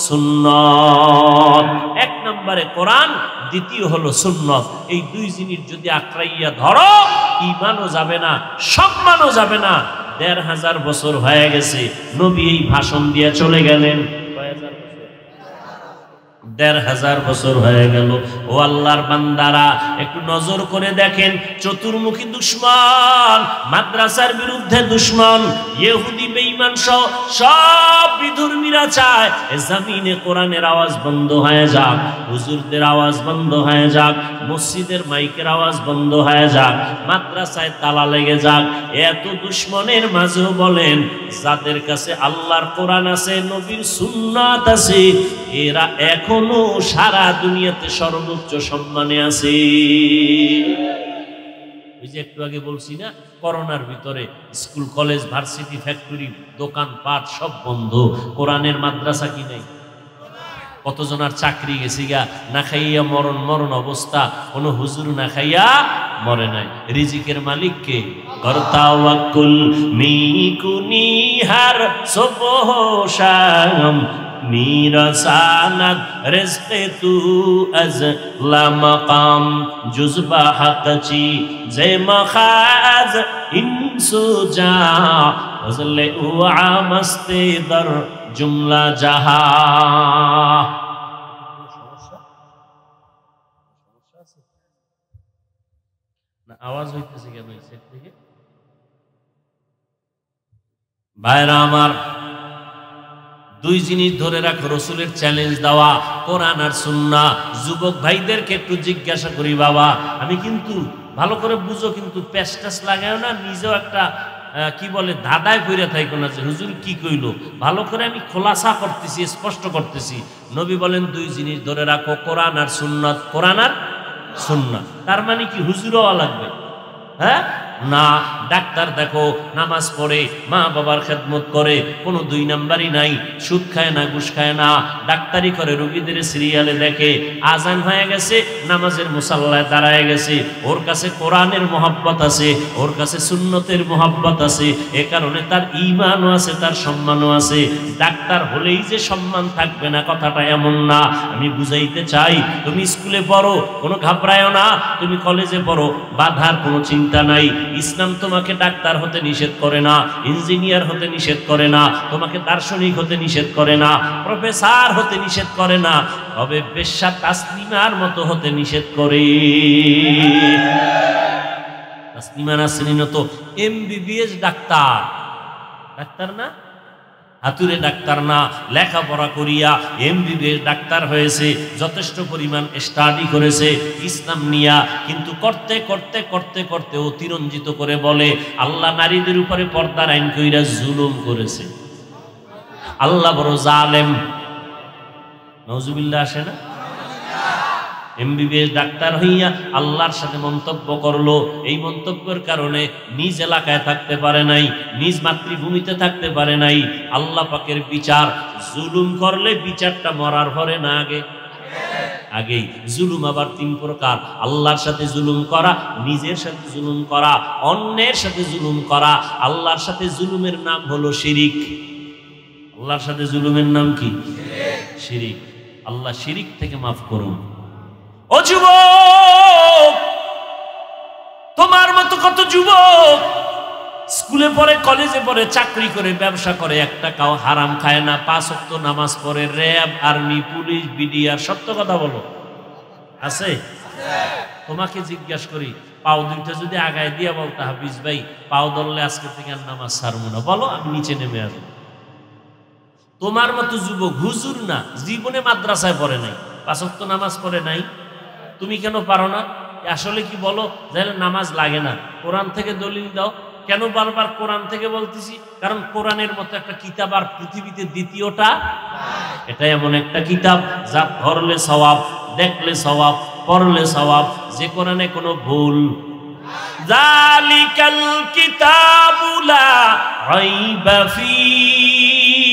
S1: সুন্নাত। 1 নম্বরে কোরআন, দ্বিতীয় হলো সুন্নাত। এই 2 জিনিস যদি আঁকড়াইয়া ধরো ঈমানও যাবে না, সম্মানও যাবে না। 1500 বছর হয়ে গেছে নবী এই ভাষণ দিয়ে চলে গেলেন। 1500 বছর হয়ে গেল। ও আল্লাহর বান্দারা একটু নজর করে দেখেন, চতুর্মুখী দুশমন, মাদ্রাসার বিরুদ্ধে দুশমন, ইহুদি বেঈমান সব বিধর্মীরা চায় এ জমিনে কোরআনের আওয়াজ বন্ধ হয়ে যাক, হুজুরদের আওয়াজ বন্ধ হয়ে যাক, মসজিদের মাইকের আওয়াজ বন্ধ হয়ে যাক, মাদ্রাসায় তালা লেগে যাক। এত দুশমনের মাঝেও বলেন যাদের কাছে আল্লাহর কোরআন আছে, নবীর সুন্নাত আছে, এরা এখনো সারা দুনিয়াতে সর্বোচ্চ সম্মানে আছে। ওই যে একটু আগে বলছি না, করোনার ভিতরে স্কুল কলেজ ভার্সিটি ফ্যাক্টরি দোকান পাট সব বন্ধ, কোরআনের মাদ্রাসা কি নাই? কতজনার চাকরি গেছি গা, না খাইয়া মরণ অবস্থা, কোনো হুজুর না খাইয়া মরে নাই। রিজিকের মালিক কে? কর্তাওয়াক্কুল মিকুনি হার সুবহ শাম میرساند رزق تو از لمقام جز با حق چی زی مخاز این سجا فضل او عامست در جمله جہا না আওয়াজ হইতেছে কেন এই সেট থেকে? ভাইরা আমার, 2 জিনিস ধরে রাখো, রসুলের চ্যালেঞ্জ দেওয়া কোরআন আর সুন্নাহ। যুবক ভাইদেরকে একটু জিজ্ঞাসা করি, বাবা আমি কিন্তু ভালো করে বুঝো, কিন্তু প্যাচ ট্যাচ লাগায় না, নিজেও একটা কি বলে ধাঁধায় পইরা থাইকো না যে হুজুর কি কইলো। ভালো করে আমি খোলাসা করতেছি, স্পষ্ট করতেছি। নবী বলেন 2 জিনিস ধরে রাখো, কোরআন আর সুন্নাত। কোরআন আর সুন্নাত। তার মানে কি হুজুরও লাগবে? হ্যাঁ না। ডাক্তার দেখো নামাজ পড়ে, মা বাবার খেদমত করে, কোনো 2 নাম্বারই নাই, সুদ খায় না, ঘুষ খায় না, ডাক্তারি করে, রোগীদের সিরিয়ালে দেখে, আজান হয়ে গেছে নামাজের মুসাল্লায় দাঁড়ায় গেছে, ওর কাছে কোরআনের মহব্বত আছে, ওর কাছে সুন্নতের মহব্বত আছে, এ কারণে তার ঈমানও আছে, তার সম্মানও আছে। ডাক্তার হলেই যে সম্মান থাকবে না কথাটা এমন না। আমি বুঝাইতে চাই, তুমি স্কুলে পড়ো কোনো ঘাবড়ায়ও না, তুমি কলেজে পড়ো বাধার কোনো চিন্তা নাই। ইসলাম তোমাকে ডাক্তার হতে নিষেধ করে না, ইঞ্জিনিয়ার হতে নিষেধ করে না, তোমাকে দার্শনিক হতে নিষেধ করে না, প্রফেসর হতে নিষেধ করে না, তবে বেশ্যা তাসলিমার মতো হতে নিষেধ করে। তাসলিমা নাসরিন তো এমবিবিএস ডাক্তার, ডাক্তার না, হাতুরে ডাক্তার না, লেখাপড়া করিয়া এমবিবিএস ডাক্তার হয়েছে, যথেষ্ট পরিমাণ স্টাডি করেছে ইসলাম নিয়া, কিন্তু করতে করতে করতে করতে অতিরঞ্জিত করে বলে আল্লাহ নারীদের উপরে পর্দার আইন কইরা জুলুম করেছে, আল্লাহ বড় জালেম। নাউজুবিল্লাহ আসে না? এমবিবিএস ডাক্তার হইয়া আল্লাহর সাথে মন্তব্য করলো, এই মন্তব্যের কারণে নিজ এলাকায় থাকতে পারে নাই, নিজ মাতৃভূমিতে থাকতে পারে নাই। আল্লাহ পাকের বিচার, জুলুম করলে বিচারটা মরার পরে না আগে? আগেই। জুলুম আবার 3 প্রকার, আল্লাহর সাথে জুলুম করা, নিজের সাথে জুলুম করা, অন্যের সাথে জুলুম করা। আল্লাহর সাথে জুলুমের নাম হলো শিরিক। আল্লাহর সাথে জুলুমের নাম কি? শিরিক। আল্লাহ শিরিক থেকে মাফ করুন। ও যুবক, তোমার মতো কত যুবক স্কুলে পড়ে, কলেজে পড়ে, চাকরি করে, ব্যবসা করে, 1 টাকাও হারাম খায় না, 5 ওয়াক্ত নামাজ পড়ে, র্যাব, আর্মি, পুলিশ, বিডিআর, সত্য কথা বলো আছে? তোমাকে জিজ্ঞাসা করি, পাও 2টা যদি আগায় দিয়া বলতে হাফিজ ভাই পাও ধরলে আজকে থেকে আর নামাজ ছাড়বো না, বলো আমি নিচে নেমে আসবো। তোমার মতো যুবক হুজুর না, জীবনে মাদ্রাসায় পড়ে নাই, 5 ওয়াক্ত নামাজ পড়ে নাই, তুমি কেন পারো না? আসলে কি বলো, তাহলে নামাজ লাগে না, কোরআন থেকে দলিল দাও। কেন বারবার কোরআন থেকে বলতেছি? কারণ কোরআনের মতো একটা কিতাব আর পৃথিবীতে দ্বিতীয়টা, এটা এমন একটা কিতাব যা ধরলে সওয়াব, দেখলে সওয়াব, পড়লে সওয়াব, যে কোরআনে কোনো ভুল। যালিকাল কিতাবু লা রাইবা ফীহি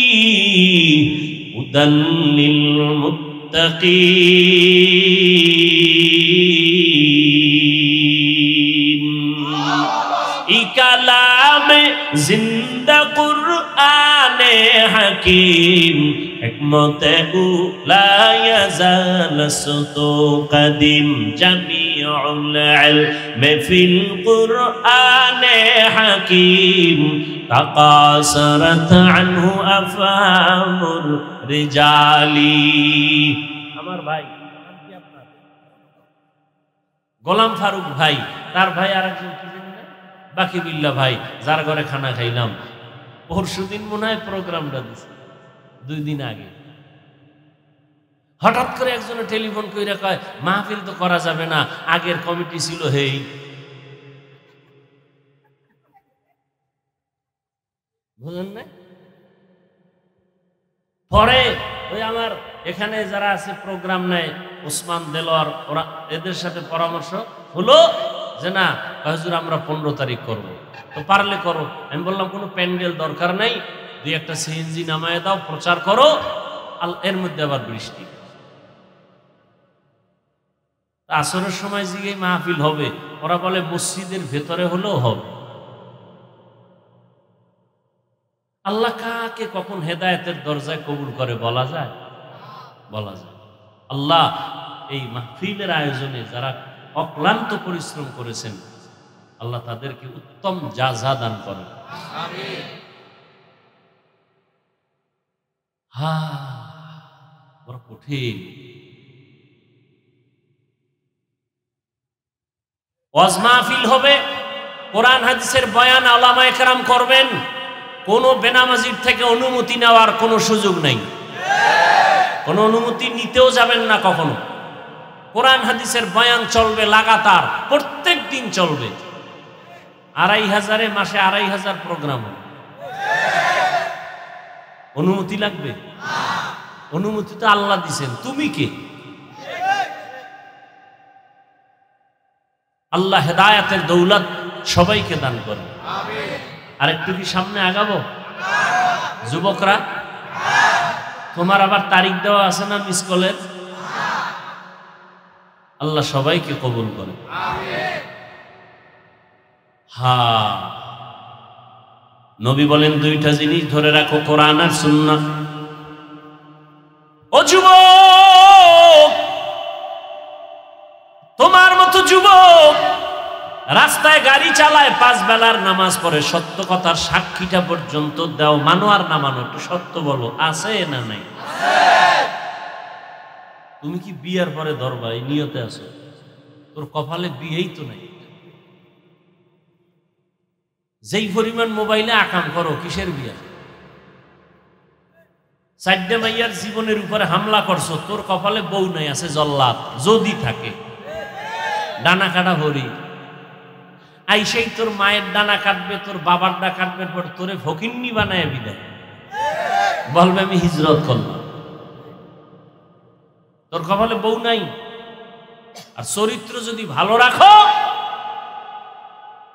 S1: হুদাল লিল মুত্তাকিন। কালামে জিন্দা কুরআনে হাকিম, হিকমতে লা ইয়াজাল সুতু কদিম, জামিউল ইলমি ফিল কুরআনে হাকিম, তাকাসারাত আনহু আফহামুর রিজালি। আমার ভাই গোলাম ফারুক ভাই, তার ভাই আরেকজন কি বাকি বিল্লাহ ভাই, যার ঘরে খানা খাইলাম, পরশুদিন মনে হয় প্রোগ্রামটা দিছে, 2 দিন আগে। হঠাৎ করে একজনে টেলিফোন কইরা কয় মাহফিল তো করা যাবে না, আগের কমিটি ছিল হেই। বুঝলেন না? পরে ওই আমার এখানে যারা আছে প্রোগ্রাম নেয়, ওসমান দেলোয়ার, ওরা এদের সাথে পরামর্শ হলো যে না হুজুর আমরা 15 তারিখ করব, তো পারলে করো। আমি বললাম কোনো প্যান্ডেল দরকার নাই, 2-1টা সিএনজি নামায় দাও, প্রচার করো। এর মধ্যে আবার বৃষ্টি। আসরের সময় যে মাহফিল হবে, ওরা বলে মসজিদের ভেতরে হলেও হবে। আল্লাহ কাকে কখন হেদায়েতের দরজায় কবুল করে বলা যায়? বলা যায়। আল্লাহ এই মাহফিলের আয়োজনে যারা অক্লান্ত পরিশ্রম করেছেন, আল্লাহ তাদেরকে উত্তম জাযা দান করেন। আমিন। বড় কঠিন। ওয়াজ মাহফিল হবে, কোরআন হাদিসের বয়ান উলামায়ে কেরাম করবেন, কোন বেনামাজির থেকে অনুমতি নেওয়ার কোনো সুযোগ নেই, কোনো অনুমতি নিতেও যাবেন না কখনো। কোরআন হাদিসের বয়ান চলবে লাগাতার, প্রত্যেক দিন চলবে। ২৫০০ মাসে ২৫০০ প্রোগ্রাম। অনুমতি লাগবে? অনুমতি তো আল্লাহ দিছেন, তুমি কে? আল্লাহ হেদায়েতের দৌলত সবাইকে দান করেন। আর একটু কি সামনে আগাবো? যুবকরা, তোমার আবার তারিখ দেওয়া আছে না মিস কলের? আল্লাহ সবাইকে কবুল করে। হ্যাঁ, নবী বলেন দুইটা জিনিস ধরে রাখো, কোরআন আর সুন্নাহ। ও যুবক, তোমার মতো যুবক রাস্তায় গাড়ি চালায়, 5 বেলার নামাজ পড়ে, সত্য কথার সাক্ষীটা পর্যন্ত দাও। মানো আর না মানো, একটু সত্য বলো, আছে না নাই? তুমি কি বিয়ার পরে ধরবা এই নিয়তে আছো? তোর কপালে বিয়েই তো নাই। যেই পরিমাণ মোবাইলে আকাম করো, কিসের বিয়া? 4 মাইয়ার জীবনের উপরে হামলা করছো, তোর কপালে বউ নাই, আছে জল্লাদ। যদি থাকে ডানা কাটা হরি আইসেই তোর মায়ের ডানা কাটবে, তোর বাবার ডানা কাটবে, পর তোরে ফকিন্নি বানায় বিদায় বলবে আমি হিজরত করলাম। তোর কপালে বউ নাই। আর চরিত্র যদি ভালো রাখো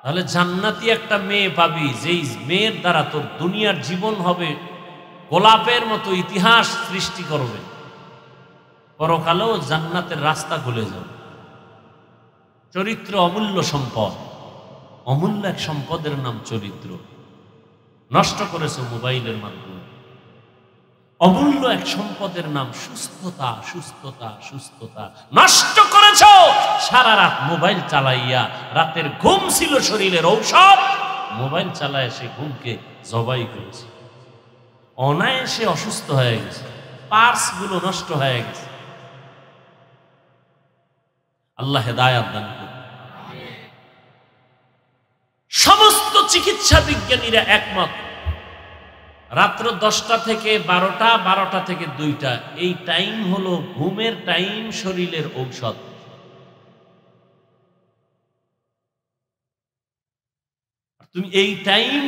S1: তাহলে জান্নাতি একটা মেয়ে পাবি, যেই মেয়ের দ্বারা তোর দুনিয়ার জীবন হবে গোলাপের মতো, ইতিহাস সৃষ্টি করবে। পরকালেও জান্নাতের রাস্তা খুলে যাবে। চরিত্র অমূল্য সম্পদ, অমূল্য এক সম্পদের নাম চরিত্র। নষ্ট করেছে মোবাইলের মাধ্যমে। অমূল্য এক সম্পদের নাম সুস্থতা, সুস্থতা, সুস্থতা নষ্ট করেছ সারা রাত মোবাইল চালাইয়া। রাতের ঘুম ছিল শরীরের ঔষধ, মোবাইল চালায় সে ঘুমকে জবাই করেছে। অনায়াসে অসুস্থ হয়ে গেছে, পার্স গুলো নষ্ট হয়ে গেছে। আল্লাহ হেদায়েত দান করুন। সমস্ত চিকিৎসা বিজ্ঞানীরা একমত, রাত্র 10টা থেকে 12টা, 12টা থেকে 2টা, এই টাইম হলো ঘুমের টাইম, শরীরের ঔষধ। তুমি এই টাইম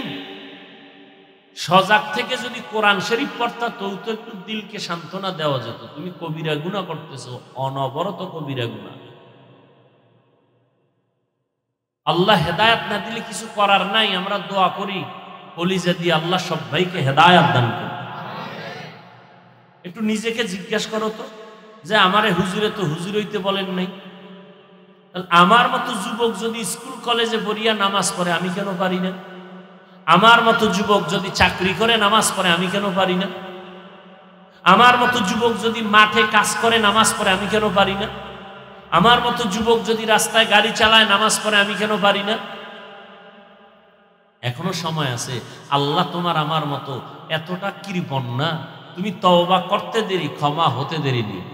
S1: সজাগ থেকে যদি কোরআন শরীফ পড়তা, তো একটু দিলকে সান্ত্বনা দেওয়া যেত। তুমি কবিরা গুনাহ করতেছো, অনবরত কবিরা গুনাহ। আল্লাহ হেদায়েত না দিলে কিছু করার নাই। আমরা দোয়া করি কলিজা দিয়ে, আল্লাহ সবাইকে হেদায়েত দান করুন। একটু নিজেকে জিজ্ঞাসা করো তো, যে আমারে হুজুরে তো হুজুর হইতে বলেন নাই। আমার মতো যুবক যদি স্কুল কলেজে পড়িয়া নামাজ পড়ে, আমি কেন পারি না? আমার মতো যুবক যদি চাকরি করে নামাজ পড়ে, আমি কেন পারি না? আমার মতো যুবক যদি মাঠে কাজ করে নামাজ পড়ে, আমি কেন পারি না? আমার মতো যুবক যদি রাস্তায় গাড়ি চালায় নামাজ পড়ে, আমি কেন পারি না? এখনো সময় আছে। আল্লাহ তোমার আমার মতো এতটা কৃপণ না। তুমি তওবা করতে দেরি, ক্ষমা হতে দেরি নেই।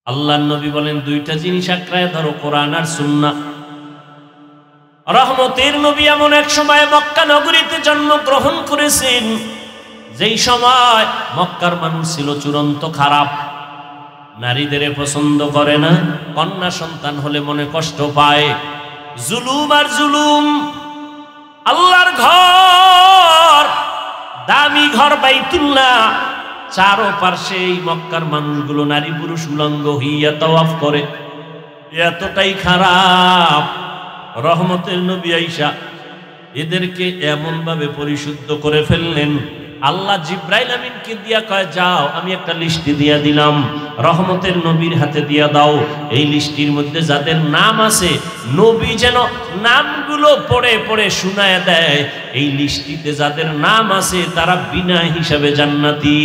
S1: আল্লাহর নবী বলেন দুইটা জিনিস আঁকড়ায় ধরো, কোরআন আর সুন্নাহ। রহমতের নবী এমন এক সময় মক্কা নগরীতে জন্মগ্রহণ করেছেন, যেই সময় মক্কার মানুষ ছিল চূড়ান্ত খারাপ। নারীদের পছন্দ করে না, কন্যা সন্তান হলে মনে কষ্ট পায়। জুলুম আর জুলুম। আল্লাহর ঘর, দামি ঘর বাইতুল্লাহ, চারো পার্শ্বে এই মক্কার মানুষগুলো নারী পুরুষ উলঙ্গ হইয়া তাওয়াফ করে। এতটাই খারাপ, রহমতের নবী আইসা এদেরকে এমন ভাবে পরিশুদ্ধ করে ফেললেন। আল্লাহ জিব্রাইল আমিনকে দিয়া কয়, যাও আমি একটা লিস্টি দিয়া দিলাম, রহমতের নবীর হাতে দিয়া দাও। এই লিস্টির মধ্যে যাদের নাম আছে, নবী যেন নামগুলো পড়ে পড়ে শুনায় দেয়। এই লিস্টিতে যাদের নাম আছে তারা বিনা হিসাবে জান্নাতি।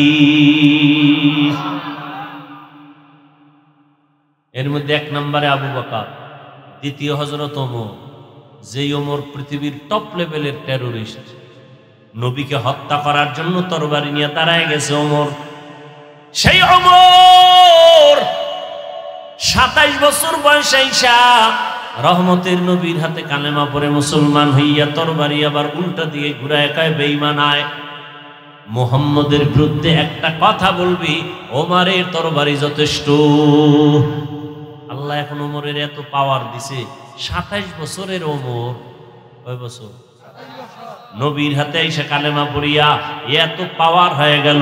S1: এর মধ্যে 1 নম্বরে আবু বকর, দ্বিতীয় হযরত ওমর, যেই ওমর পৃথিবীর টপ লেভেলের টেরোরিস্ট। নবীকে হত্যা করার জন্য তরবারি নিয়ে দাঁড়ায় গেছে ওমর। সেই ওমর 27 বছর বয়সে আইসা রহমতের নবীর হাতে কালেমা পড়ে মুসলমান হইয়া তরবারি আবার উল্টা দিয়ে ঘুরায় কয় বেঈমান আয়। মুহাম্মদের বিরুদ্ধে একটা কথা বলবি, ওমরের তরবারি যথেষ্ট। আল্লাহ এখন ওমরের এত পাওয়ার দিছে, 27 বছরের ওমর, কয় বছর? নবীর হাতে এসে কালেমা পড়িয়া এত পাওয়ার হয়ে গেল।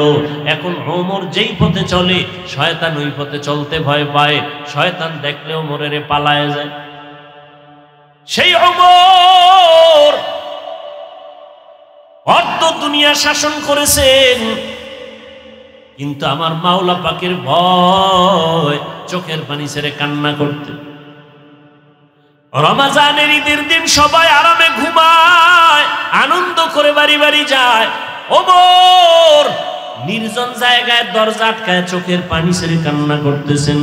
S1: এখন ওমর যেই পথে চলে, শয়তান ওই পথে চলতে ভয় পায়। শয়তান দেখলে ওমরের পালায় যায়। সেই ওমর অর্ধ দুনিয়া শাসন করেছেন, কিন্তু আমার মাওলা পাকের ভয় চোখের পানি ছেড়ে কান্না করতে। রমজানের ঈদের দিন সবাই আরামে ঘুমায়, আনন্দ করে বাড়ি বাড়ি যায়। ওমর নির্জন জায়গায় দরজা আটকায় চোখের পানি ছেড়ে কান্না করতেছেন।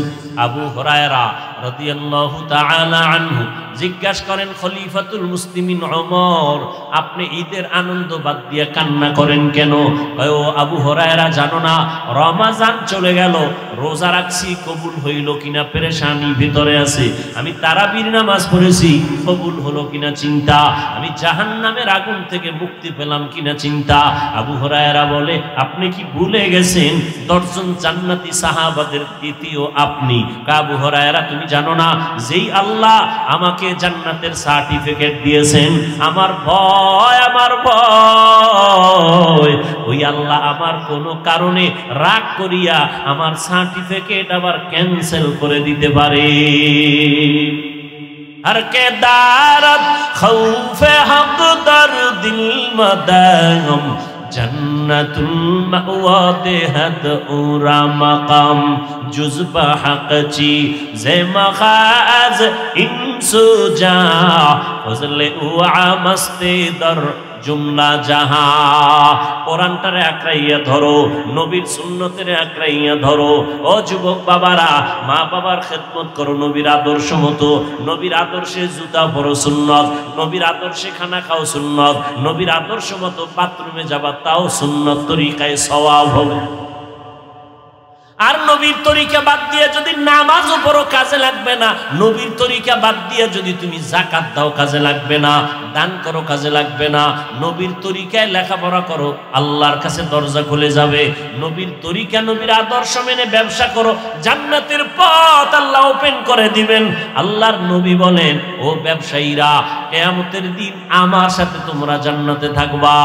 S1: আবু হুরায়রা রাদিয়াল্লাহু তাআলা আনহু জিজ্ঞাসা করেন, খলিফাতুল মুসলিমিন ওমর, আপনি ঈদের আনন্দ বাদ দিয়ে কান্না করেন কেন? কয়, ও আবু হুরায়রা, জানো না রমজান চলে গেল, রোজা রাখছি, কবুল হইল কিনা পেরেশানি ভিতরে আছে। আমি তারাবির নামাজ পড়েছি, কবুল হলো কিনা চিন্তা। আমি জাহান্নামের আগুন থেকে মুক্তি পেলাম কিনা চিন্তা। আবু হুরায়রা বলে, আপনি কি ভুলে গেছেন 10 জন জান্নাতি সাহাবাদের দ্বিতীয় আপনি? আবু হুরায়রা, তুমি জানো না যেই আল্লাহ আমাকে জান্নাতের সার্টিফিকেট দিয়েছেন, আমার ভয় ওই আল্লাহ আমার কোনো কারণে রাগ করিয়া আমার সার্টিফিকেট আবার ক্যান্সেল করে দিতে পারে। हर के दारत खौफे हक दर दिल मदाम जन्नतुल मअवा देहत उरा मकाम जुज़्बा हक़ची ज़े मखाज़ इंसु जा फज़ले उआ मस्ते दर जुमला जहा। কোরআনটারে আঁকড়াইয়া ধরো, নবীর সুন্নতের আঁকড়াইয়া ধরো। ও যুবক বাবারা, মা বাবার খেদমত করো নবীর আদর্শ মতো। নবীর আদর্শে জুতা পরো সুন্নত, নবীর আদর্শে খানা খাও সুন্নত, নবীর আদর্শ মতো বাথরুমে যাবা তাও সুন্নত, তরিকায় সওয়াব হবে। আর নবীর তরিকা বাদ দিয়ে যদি নামাজও পড়ো কাজে লাগবে না, নবীর তরিকা বাদ দিয়ে যদি তুমি যাকাত দাও কাজে লাগবে না, দান করো কাজে লাগবে না। নবীর তরিকায় লেখাপড়া করো, আল্লাহর কাছে দরজা খুলে যাবে। নবীর তরিকা, নবীর আদর্শ মেনে ব্যবসা করো, জান্নাতের পথ আল্লাহ ওপেন করে দিবেন। আল্লাহর নবী বলেন, ও ব্যবসায়ীরা, কিয়ামতের দিন আমার সাথে তোমরা জান্নাতে থাকবা।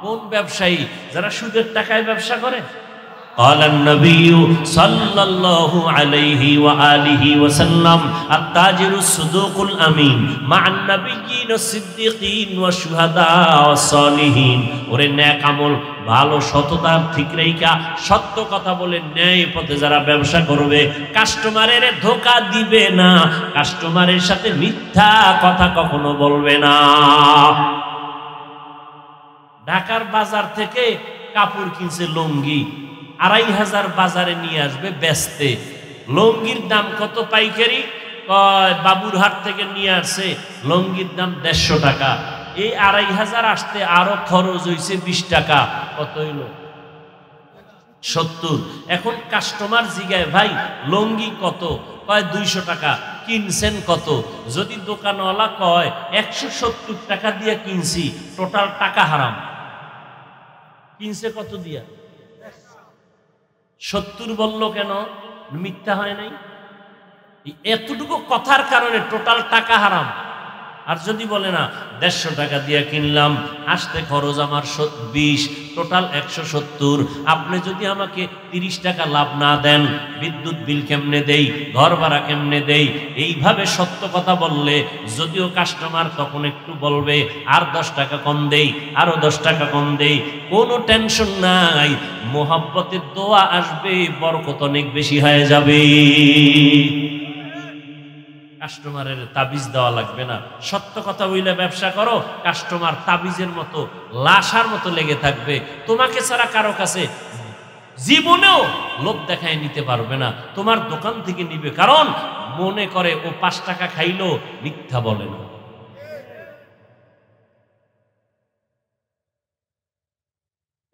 S1: কোন ব্যবসায়ী? যারা সুদের টাকায় ব্যবসা করে। قال النبي صلى الله عليه وآله وسلم التاجر الصدوق الأمين مع النبيين والصديقين والشهداء والصالحين। ওরে নেক আমল, ভালো সততা ঠিক রেখা সত্য কথা বলে ন্যায় পথে যারা ব্যবসা করবে, কাস্টমারের ধোঁকা দিবে না, কাস্টমারের সাথে মিথ্যা কথা কখনো বলবে না। ঢাকার বাজার থেকে কাপড় কিনছে লুঙ্গি, 2500 বাজারে নিয়ে আসবে বেচতে। লুঙ্গির দাম কত পাইকারি? বাবুরহাট থেকে নিয়ে আসছে, লুঙ্গির দাম 150 টাকা। এই 2500 আসতে আরো খরচ হয়েছে 20 টাকা। কত হইল? 70। এখন কাস্টমার জিগায়, ভাই লুঙ্গি কত? কয় 200 টাকা। কিনছেন কত? যদি দোকানওয়ালা কয় 170 টাকা দিয়ে কিনছি, টোটাল টাকা হারাম। কিনছে কত দিয়া? 70 বললো কেন? মিথ্যা হয় নাই? এতটুকু কথার কারণে টোটাল টাকা হারাম। আর যদি বলে না 150 টাকা দিয়ে কিনলাম, আসতে খরচ আমার 20, টোটাল 170। আপনি যদি আমাকে 30 টাকা লাভ না দেন, বিদ্যুৎ বিল কেমনে দেই, ঘর ভাড়া কেমনে দেই, এইভাবে সত্য কথা বললে যদিও কাস্টমার তখন একটু বলবে আর 10 টাকা কম দেই, আরো 10 টাকা কম দেই, কোনো টেনশন নাই। মোহাব্বতের দোয়া আসবে, বরকত অনেক বেশি হয়ে যাবে। কাস্টমারের তাবিজ দেওয়া লাগবে না। সত্য কথা বইলে ব্যবসা করো, কাস্টমার তাবিজের মতো লাশার মতো লেগে থাকবে। তোমাকে ছাড়া কারো কাছে জীবনেও লোভ দেখায় নিতে পারবে না, তোমার দোকান থেকে নিবে, কারণ মনে করে ও 5 টাকা খাইলো, মিথ্যা বলে না।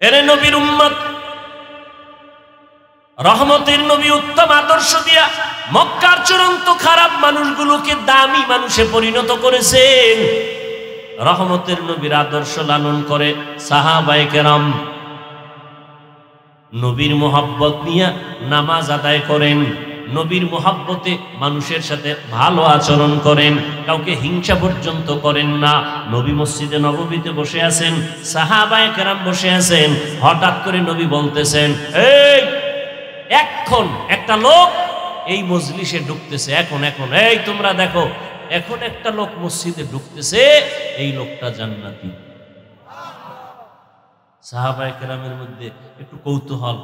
S1: এরে নবীর উম্মত, রহমতের নবী উত্তম আদর্শ দিয়া মক্কার চূড়ান্ত খারাপ মানুষগুলোকে দামি মানুষে পরিণত করেছেন। রহমতের নবীর আদর্শ লালন করে সাহাবায়ে কেরাম নবীর মোহাব্বত নিয়ে নামাজ আদায় করেন, নবীর মোহাব্বতে মানুষের সাথে ভালো আচরণ করেন, কাউকে হিংসা পর্যন্ত করেন না। নবী মসজিদে নববীতে বসে আছেন, সাহাবায়ে কেরাম বসে আছেন, হঠাৎ করে নবী বলতেছেন, এই এখন একটা লোক এই মজলিসে ঢুকতেছে, এখন এখন এই তোমরা দেখো, এখন একটা লোক মসজিদে ঢুকতেছে, এই লোকটা জান্নাতি। সাহাবায়ে কেরামের মধ্যে একটু কৌতূহল,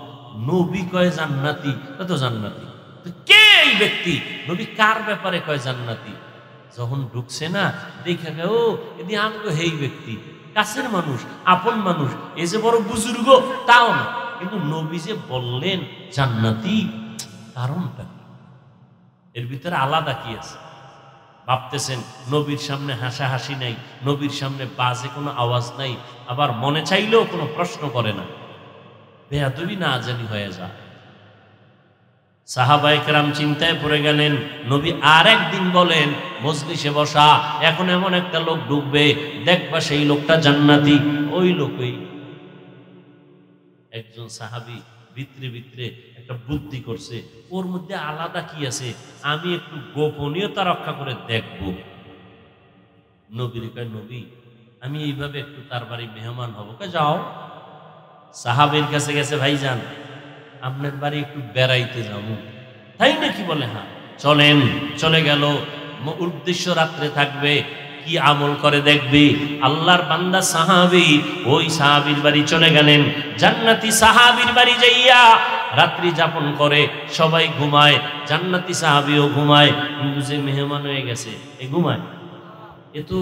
S1: নবী কয় জান্নাতি, তো জান্নাতি, কে এই ব্যক্তি, নবী কার ব্যাপারে কয় জান্নাতি? যখন ঢুকছে না দেখা গে, ও এদি আমগো হেই ব্যক্তি, কাছের মানুষ, আপন মানুষ, এই যে বড় বুজুর্গ তাও না, কিন্তু নবী যে বললেন জান্নাতি, কারণটা কি? এর ভিতরে আলাদা কি আছে? ভাবতেছেন নবীর সামনে হাসাহাসি নাই, নবীর সামনে বাজে কোনো আওয়াজ নাই, আবার মনে চাইলেও কোনো প্রশ্ন করে না, বেয়াদবি না জানি হয়ে যায়। সাহাবায়ে কেরাম চিন্তায় পড়ে গেলেন। নবী আর একদিন বলেন, মজলিসে বসা, এখন এমন একটা লোক ঢুকবে, দেখবা সেই লোকটা জান্নাতি। ওই লোকই একজন সাহাবী ভিতরে ভিতরে একটা বুদ্ধি করছে, ওর মধ্যে আলাদা কি আছে, আমি একটু গোপনীয়তা রক্ষা করে দেখব। নবীর কয়, নবী আমি এইভাবে একটু তার বাড়ি মেহমান হব। যাও। সাহাবীর কাছে গেছে, ভাইজান আপনার বাড়ি একটু বেড়াইতে যাবো। তাই নাকি? বলে হ্যাঁ চলেন। চলে গেল, উদ্দেশ্য রাত্রে থাকবে, কি আমল করে দেখবি। আল্লাহর বান্দা সাহাবী ওই সাহাবীর বাড়ি চলে গেলেন। জান্নাতি সাহাবীর বাড়ি যাইয়া রাত্রি যাপন করে, সবাই ঘুমায়, জান্নাতি সাহাবীও ঘুমায়, কিন্তু যে মেহমান হয়ে গেছে এ ঘুমায়, এ তো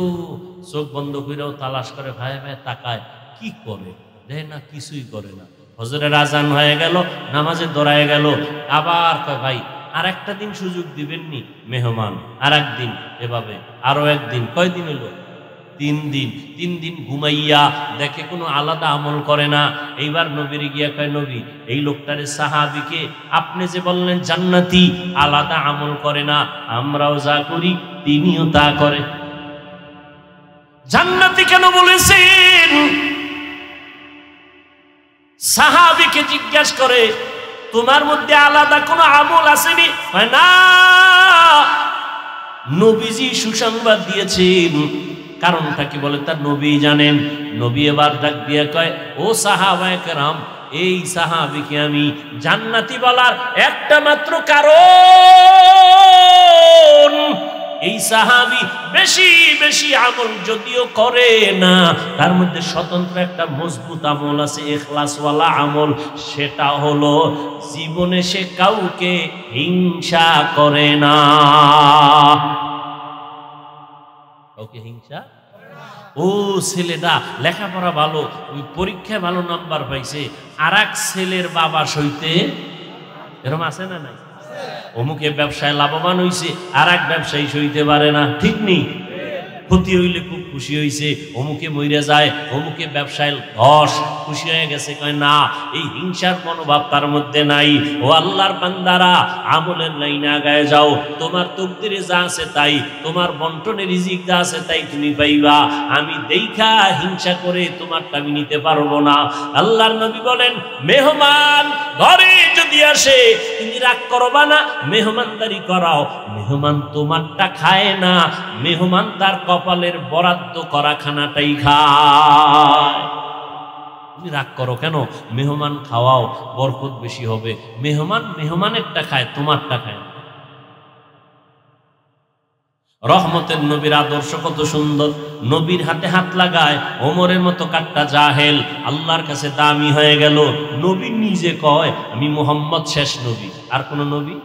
S1: চোখ বন্ধ করেও তালাশ করে, ভাই ভাই তাকায়, কি করে দেয় না, কিছুই করে না। ফজরের আজান হয়ে গেল, নামাজে দৌড়ায় গেল, আবার কয় ভাই আর একটা দিন সুযোগ দিবেননি? মেহমান আর একদিন, এভাবে আরো একদিন, কয়দিন হলো? 3 দিন। 3 দিন ঘুমাইয়া দেখে কোনো আলাদা আমল করে না। এইবার নবীর গিয়া কয়, নবী এই লোকটারে সাহাবীকে আপনি যে বললেন জান্নাতি, আলাদা আমল করে না, আমরাও যা করি তিনিও তা করে, জান্নাতি কেন বলেছেন? সাহাবীকে জিজ্ঞাসা করে, তোমার মধ্যে আলাদা কোনো আমল আসেনি? না, নবীজি সুসংবাদ দিয়েছেন। কারণটা কি বলে, তার নবী জানেন। নবী এবার ডাক দিয়ে কয়, ও সাহাবায়ে কেরাম, এই সাহাবীকে আমি জান্নাতি বলার একটা মাত্র কারণ, এই সাহাবী বেশি বেশি আমল যদিও করে না, তার মধ্যে স্বতন্ত্র একটা মজবুত আমল আছে, ইখলাসওয়ালা আমল। সেটা হলো জীবনে সে কাউকে হিংসা করে না। কাউকে হিংসা, ও ছেলেটা লেখাপড়া ভালো, ওই পরীক্ষায় ভালো নাম্বার পাইছে, আর এক ছেলের বাবা সইতে, এরকম আছে না নাই? অমুকে ব্যবসায় লাভবান হইছে, আর এক ব্যবসায়ী সইতে পারে না, ঠিক নেই? ক্ষতি হইলে খুব খুশি হইছে, অমুকে মইরা যায়, অমুকে ব্যবসায় ধস, খুশি হয়ে গেছে। কয় না, এই হিংসার মনোভাব তার মধ্যে নাই। ও আল্লাহর বান্দারা, আমলের লাইনে আগায় যাও, তোমার তকদিরে যা আছে তাই, তোমার বন্টনে রিজিক যা আছে তাই তুমি পাইবা। আমি দেইখা হিংসা করে তোমারটা আমি নিতে পারবো না। আল্লাহর নবী বলেন, মেহমান ঘরে যদি আসে তুমি রাগ করবা না, মেহমানদারি করাও। মেহমান তোমারটা খায় না, মেহমান তার কপালের বরাদ্দ করা খানাটাই খায়। তুমি রাগ করো কেন? মেহমান খাওয়াও, বরকত বেশি হবে। মেহমান মেহমানেরটা খায়, তোমারটা খায়। রহমতের নবীর আদর্শ কত সুন্দর। নবীর হাতে হাত লাগায় ওমরের মতো কাট্টা জাহেল আল্লাহর কাছে দামি হয়ে গেল। নবী নিজে কয়, আমি মুহাম্মদ শেষ নবী, আর কোন নবী।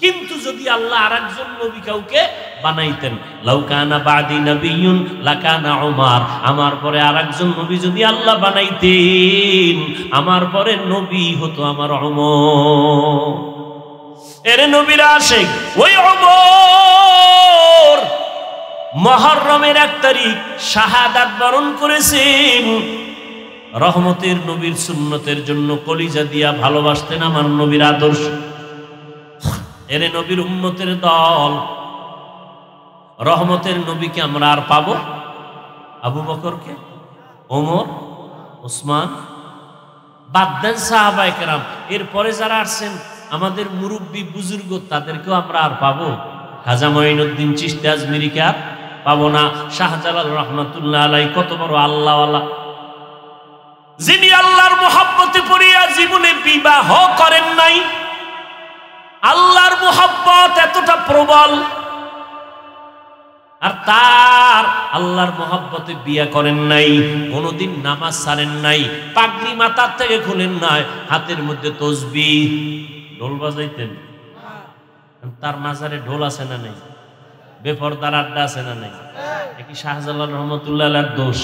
S1: কিন্তু যদি আল্লাহ আরেকজন নবী কাউকে বানাইতেন, লাউ কানা বাদি নবিয়্যুন লাকানা উমর, আমার পরে আরেকজন নবী যদি আল্লাহ বানাইতেন, আমার পরে নবী হতো আমার ওমর। এর নবীর আশিক ওই ওমর মুহররমের 1 তারিখ শাহাদাত বরণ করেছেন। রহমতের নবীর সুন্নতের জন্য কলিজা দিয়া ভালোবাসতেন আমার নবীর আদর্শ। এর নবীর উম্মতের দল। রহমতের নবীকে আমরা আর পাবো? আবু বকরকে, ওমর, ওসমান, বাদ দেন সাহাবায়ে কেরাম। এরপরে যারা আসছেন আমাদের মুরব্বী বুজুর্গ, তাদেরকেও আমরা আর পাবো? খাজা মঈনুদ্দিন চিশতি আজমিরিকে আর পাবো না। শাহজালাল রহমাতুল্লাহ আলাইহি কত বড় আল্লাহওয়ালা, যিনি আল্লাহর মুহাব্বতে পড়িয়া জীবনে বিবাহ করেন নাই। আল্লাহর মুহাব্বত এতটা প্রবল, আর তার আল্লাহর মুহাব্বতে বিয়া করেন নাই, কোনোদিন নামাজ ছাড়েন নাই, পাগড়ি মাথার থেকে খুলেন নাই, হাতের মধ্যে তসবিহ। ঢোল বাজাইতেন, তার মাজারে ঢোল আছে না নেই? বেপরদার আড্ডা আছে না নেই? কি শাহজালাল রহমতুল্লাহ আলাইহির দোষ?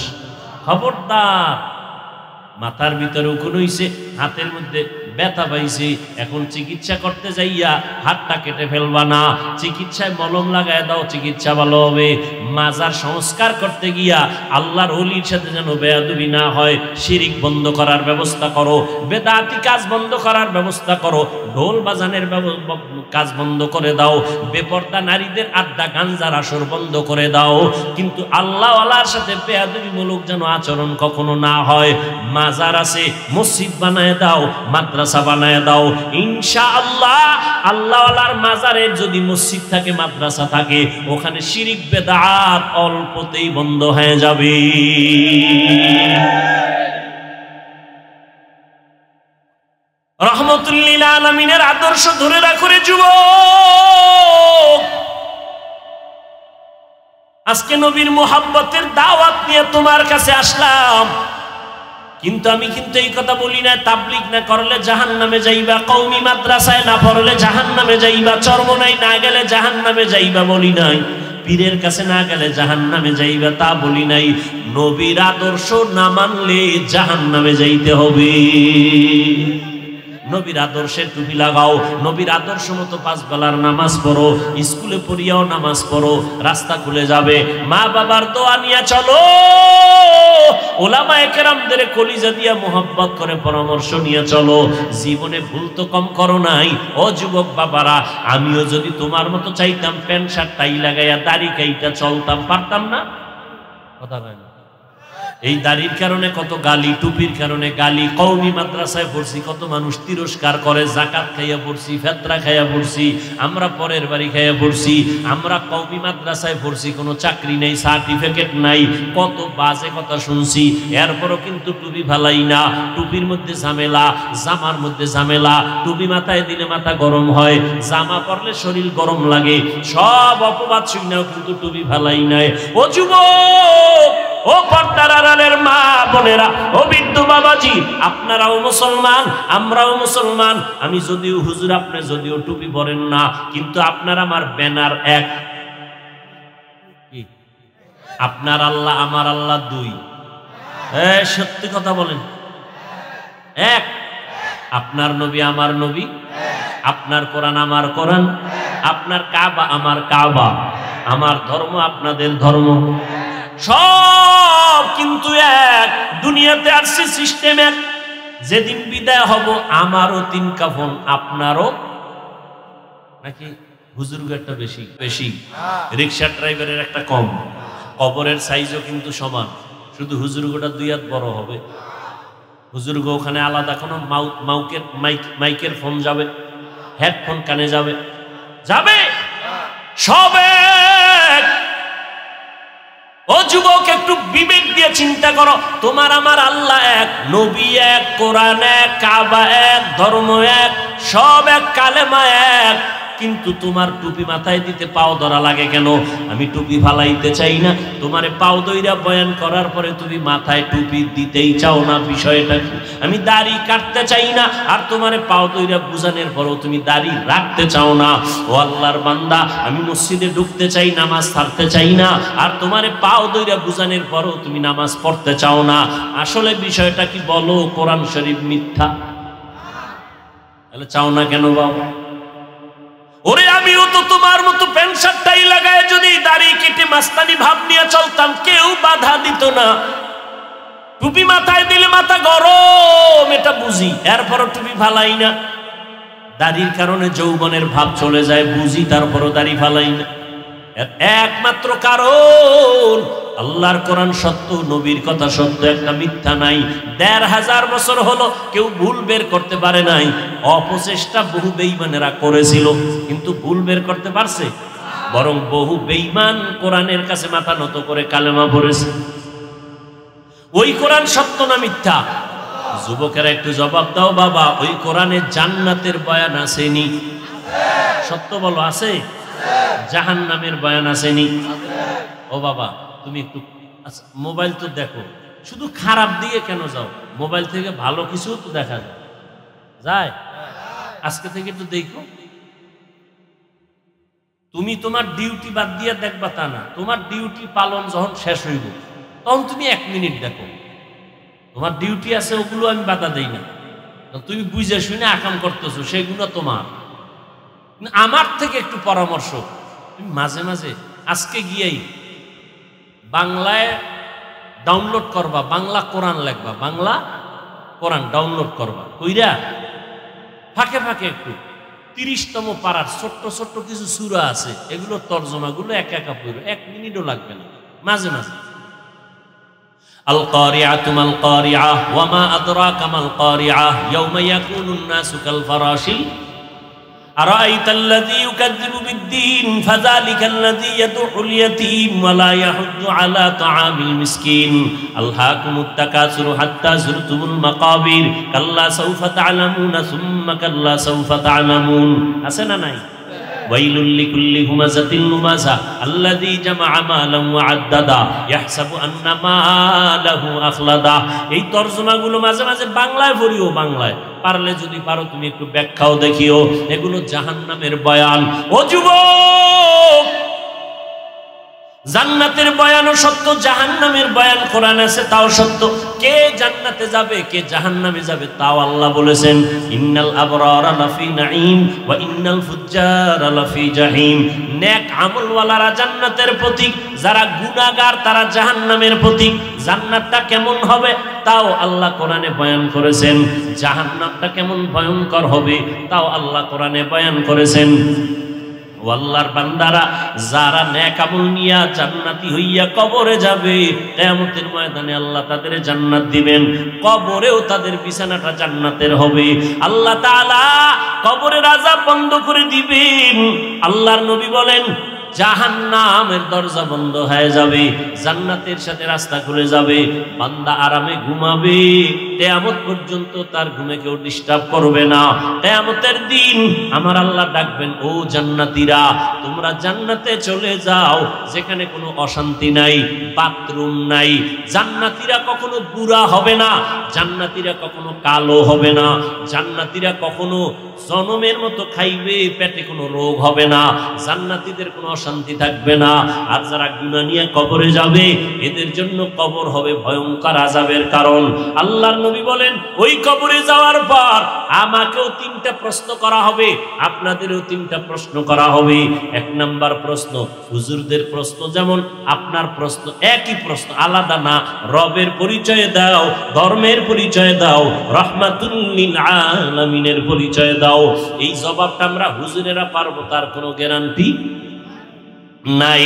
S1: খবরদার। মাথার ভিতরে উকুন হইছে, হাতের মধ্যে ব্যথা পাইছে, এখন চিকিৎসা করতে যাইয়া হাতটা কেটে ফেলবা না, চিকিৎসায় মলম লাগায় দাও, চিকিৎসা ভালো হবে। মাজার সংস্কার করতে গিয়া আল্লাহর ওলির সাথে যেন বেয়াদবি না হয়, শিরিক বন্ধ করার ব্যবস্থা করো, বেদাতি কাজ বন্ধ করার ব্যবস্থা করো, ঢোল বাজানের কাজ বন্ধ করে দাও, বেপরদা নারীদের আড্ডা গাঞ্জার আসর বন্ধ করে দাও। কিন্তু আল্লাহওয়ালার সাথে বেয়াদবিমূলক যেন আচরণ কখনো না হয়। মাজার আছে, মসজিদ বানায় দাও, মাদ্রাসা বানায় দাও। ইনশাআল্লাহ আল্লাহওয়ালার মাজারের যদি মসজিদ থাকে, মাদ্রাসা থাকে, ওখানে শিরিক বেদাত অল্পতেই বন্ধ হয়ে যাবে। রহমতুল লিল আলামিনের আদর্শ ধরে রাখো রে যুবক। আজকে নবীর মুহাব্বতের দাওয়াত নিয়ে তোমার কাছে আসলাম, কিন্তু আমি কিন্তু এই কথা বলি না তাবলীগ না করলে জাহান্নামে যাইবা, কওমি মাদ্রাসায় না পড়লে জাহান্নামে যাইবা, চরমনাই না গেলে জাহান্নামে যাইবা বলি নাই, পীরের কাছে না গেলে জাহান্নামে যাইবা তা বলি নাই। নবীর আদর্শ না মানলে জাহান্নামে যাইতে হবে। নবীর আদর্শে টুপি লাগাও, নবীর আদর্শ মতো 5 বেলার নামাজ পড়ো, স্কুলে পড়িয়াও নামাজ পড়ো, রাস্তা খুলে যাবে। মা বাবার দোয়া নিয়ে চলো, ওলামায়ে কেরামদের কলিজা দিয়া মোহাব্বত করে পরামর্শ নিয়ে চলো। জীবনে ভুল তো কম করো নাই। ও যুবক বাবারা, আমিও যদি তোমার মতো চাইতাম প্যান্ট শার্ট টাই লাগাইয়া দাড়ি কাইটা চলতাম, পারতাম না? কথা হয় না? এই দাড়ির কারণে কত গালি, টুপির কারণে গালি। কওমি মাদ্রাসায় পড়ছি, কত মানুষ তিরস্কার করে, জাকাত খাইয়া পড়ছি, ফেতরা খাইয়া পড়ছি, আমরা পরের বাড়ি খাইয়া পড়ছি, আমরা কওমি মাদ্রাসায় পড়ছি, কোনো চাকরি নেই, সার্টিফিকেট নাই, কত বাজে কথা শুনছি। এরপরও কিন্তু টুপি ফালাই না। টুপির মধ্যে ঝামেলা, জামার মধ্যে ঝামেলা। টুপি মাথায় দিলে মাথা গরম হয়, জামা পরলে শরীর গরম লাগে। সব অপবাদ শুনেও কিন্তু টুপি ফালাই নাই। ও যুবক, ও পর্দার আড়ালের মা বোনেরা, ও বৃদ্ধ বাবাজি, আপনারাও মুসলমান, আমরাও মুসলমান। আমি যদিও হুজুর, আপনি যদিও টুপি পরেন না, কিন্তু আপনার আমার ব্যানার এক। কি? আপনার আল্লাহ আমার আল্লাহ দুই? সত্যি কথা বলেন, এক। আপনার নবী আমার নবী, আপনার কোরআন আমার কোরআন, আপনার কাবা আমার কাবা, আমার ধর্ম আপনাদের ধর্ম, সব কিন্তু এক। দুনিয়াতে আসছে সিস্টেম এক। যেদিন বিদায় হব আমারও 3 কাফন, আপনারও নাকি হুজুরগো একটা বেশি বেশি, রিক্সা ড্রাইভারের একটা কম, কবরের সাইজও কিন্তু সমান, শুধু হুজুরগোটা 2 হাত বড় হবে। হুজুরগো ওখানে আলাদা কোনো মাইকের ফোন যাবে, হেডফোন কানে যাবে, যাবে সবে। ও যুবক, একটু বিবেক দিয়ে চিন্তা করো। তোমার আমার আল্লাহ এক, নবী এক, কোরআন এক, কাবা এক, ধর্ম এক, সব এক, কালেমা এক, কিন্তু তোমার টুপি মাথায় দিতে পাও ধরা লাগে কেন? আমি টুপি ফালাইতে চাই না, তোমারে পাও দইরা বয়ান করার পরে তুমি মাথায় টুপি দিতেই চাও না, বিষয়টা কি? আমি দাড়ি কাটতে চাই না, আর তোমারে পাও দইরা বুঝানোর পরেও তুমি দাড়ি রাখতে চাও না। ও আল্লাহর বান্দা, আমি মসজিদে ঢুকতে চাই, নামাজ ছাড়তে চাই না, আর তোমারে পাও দইরা বুঝানোর পরেও তুমি নামাজ পড়তে চাও না। আসলে বিষয়টা কি বলো? কোরআন শরীফ মিথ্যা? তাহলে চাও না কেন বাবা? ওরে আমিও তো তোমার মতো প্যান্ট শার্ট টাই লাগায় যদি দাড়ি কেটে মাস্তানি ভাব নিয়ে চলতাম, কেউ বাধা দিত না। টুপি মাথায় দিলে মাথা গরম, এটা বুঝি, এরপরও টুপি ফালাই না। দাড়ির কারণে যৌবনের ভাব চলে যায়, বুঝি, তারপরও দাড়ি ফালাই না। একমাত্র কারণ আল্লাহর কোরআন সত্য, নবীর কথা সত্য, একটা মিথ্যা নাই। ১৫০০ বছর হলো কেউ ভুল বের করতে পারে নাই। অপচেষ্টা বহু বেঈমানেরা করেছিল, কিন্তু ভুল বের করতে পারছে? বরং বহু বেঈমান কোরআনের কাছে মাথা নত করে কালেমা পড়েছে। ওই কোরআন সত্য না মিথ্যা? যুবকেরা একটু জবাব দাও বাবা, ওই কোরআনে জান্নাতের বয়ান আসেনি? সত্য বলো, আছে? জাহান্নামের বয়ান আসেনি? ও বাবা তুমি একটু মোবাইল তো দেখো, শুধু খারাপ দিয়ে কেন যাও? মোবাইল থেকে ভালো কিছু তো দেখা যায়। আজকে থেকে একটু দেখো। তুমি তোমার ডিউটি বাদ দিয়ে দেখবা তা না, তোমার ডিউটি পালন যখন শেষ হইব তখন তুমি 1 মিনিট দেখো। তোমার ডিউটি আছে, ওগুলো আমি বাধা দেই না। তুমি বুঝে শুনে আকাম করতেছো, সেগুলো তোমার। আমার থেকে একটু পরামর্শ, তুমি মাঝে মাঝে আজকে গিয়েই বাংলায় ডাউনলোড করবা, বাংলা কোরআন লেখবা, বাংলা কোরআন ডাউনলোড করবা, কইরা ফাঁকে ফাঁকে একটু 30তম পারার ছোট্ট ছোট্ট কিছু সূরা আছে, এগুলো তরজমাগুলো একা একা পড়বে, 1 মিনিটও লাগবে না। মাঝে মাঝে আল কারিআতু মাল কারিআহ ওয়া মা আদরাকা মাল কারিআহ ইয়াউমা ইয়াকুনুন নাসু কাল ফারাশিল আরাআইতাল্লাযী ইউকাযযিবু বিদ্দীন ফাযালিকাল্লাযী ইয়াদউল ইয়াতীম ওয়া লা ইয়াহুদ্দু আলা তাআমিল মিসকিন আলহাকুমুত তাকাসুরু হাত্তা যুরতুমুল মাকাবির কাল্লা সাউফা তা'লামুনা সুম্মা কাল্লা সাউফা তা'লামুন। আছে না নাই? ওয়াইলুল লিকুল্লি হুমাযাতিল লুমাযা আল্লাযী জামাআ মালান ওয়া আদ্দাদা ইয়াহসাবু আন্না মালাহু আখলাদা। এই তরজমাগুলো মাঝে মাঝে বাংলায় পড়িও, বাংলায় পারলে যদি পারো তুমি একটু ব্যাখ্যাও দেখিও। এগুলো জাহান্নামের বয়ান। ও যুবক, জান্নাতের বয়ানও সত্য, জাহান্নামের বয়ান কোরআন আছে তাও সত্য। কে জান্নাতে যাবে কে জাহান্নামে যাবে তাও আল্লাহ বলেছেন, ইন্নাল আবরারা লাফি নাঈম ওয়া ইন্নাল ফুজ্জারা লাফি জাহিম। নেক আমলওয়ালারা জান্নাতের প্রতীক, যারা গুনাহগার তারা জাহান্নামের প্রতীক। জান্নাতটা কেমন হবে তাও আল্লাহ কোরআনে বয়ান করেছেন, জাহান্নামটা কেমন ভয়ঙ্কর হবে তাও আল্লাহ কোরআনে বয়ান করেছেন। আল্লাহর বান্দারা যারা নেক আমল নিয়া জান্নাতি হইয়া কবরে যাবে, কিয়ামতের ময়দানে আল্লাহ তাদের জান্নাত দিবেন, কবরেও তাদের বিছানাটা জান্নাতের হবে। আল্লাহ তাআলা কবরের আযাব বন্ধ করে দিবেন। আল্লাহর নবী বলেন জাহান্নামের দরজা বন্ধ হয়ে যাবে, জান্নাতের সাথে রাস্তা খুলে যাবে, বান্দা আরামে ঘুমাবে, কিয়ামত পর্যন্ত তার ঘুমে কেউ ডিস্টার্ব করবে না। কিয়ামতের দিন আমার আল্লাহ ডাকবেন, ও জান্নাতীরা তোমরা জান্নাতে চলে যাও, যেখানে কোনো অশান্তি নাই, বাথরুম নাই। জান্নাতীরা কখনো বুড়া হবে না, জান্নাতীরা কখনো কালো হবে না, জান্নাতীরা কখনো জনমের মতো খাইবে, পেটে কোনো রোগ হবে না, জান্নাতীদের কোনো অশান্তি থাকবে না। আর যারা গুনাহ নিয়ে কবরে যাবে এদের জন্য কবর হবে ভয়ঙ্কর আযাবের কারণ। আল্লাহর নবী বলেন ওই কবরে যাওয়ার পর আমাকেও 3টা প্রশ্ন করা হবে, আপনাদেরও 3টা প্রশ্ন করা হবে। 1 নাম্বার প্রশ্ন হুজুরদের প্রশ্ন, যেমন আপনার প্রশ্ন একই প্রশ্ন, আলাদা না। রবের পরিচয় দাও, ধর্মের পরিচয় দাও, রাহমাতুল লিল আলামিনের পরিচয় দাও। এই জবাবটা আমরা হুজুরেরা পারবো তার কোনো গ্যারান্টি নাই,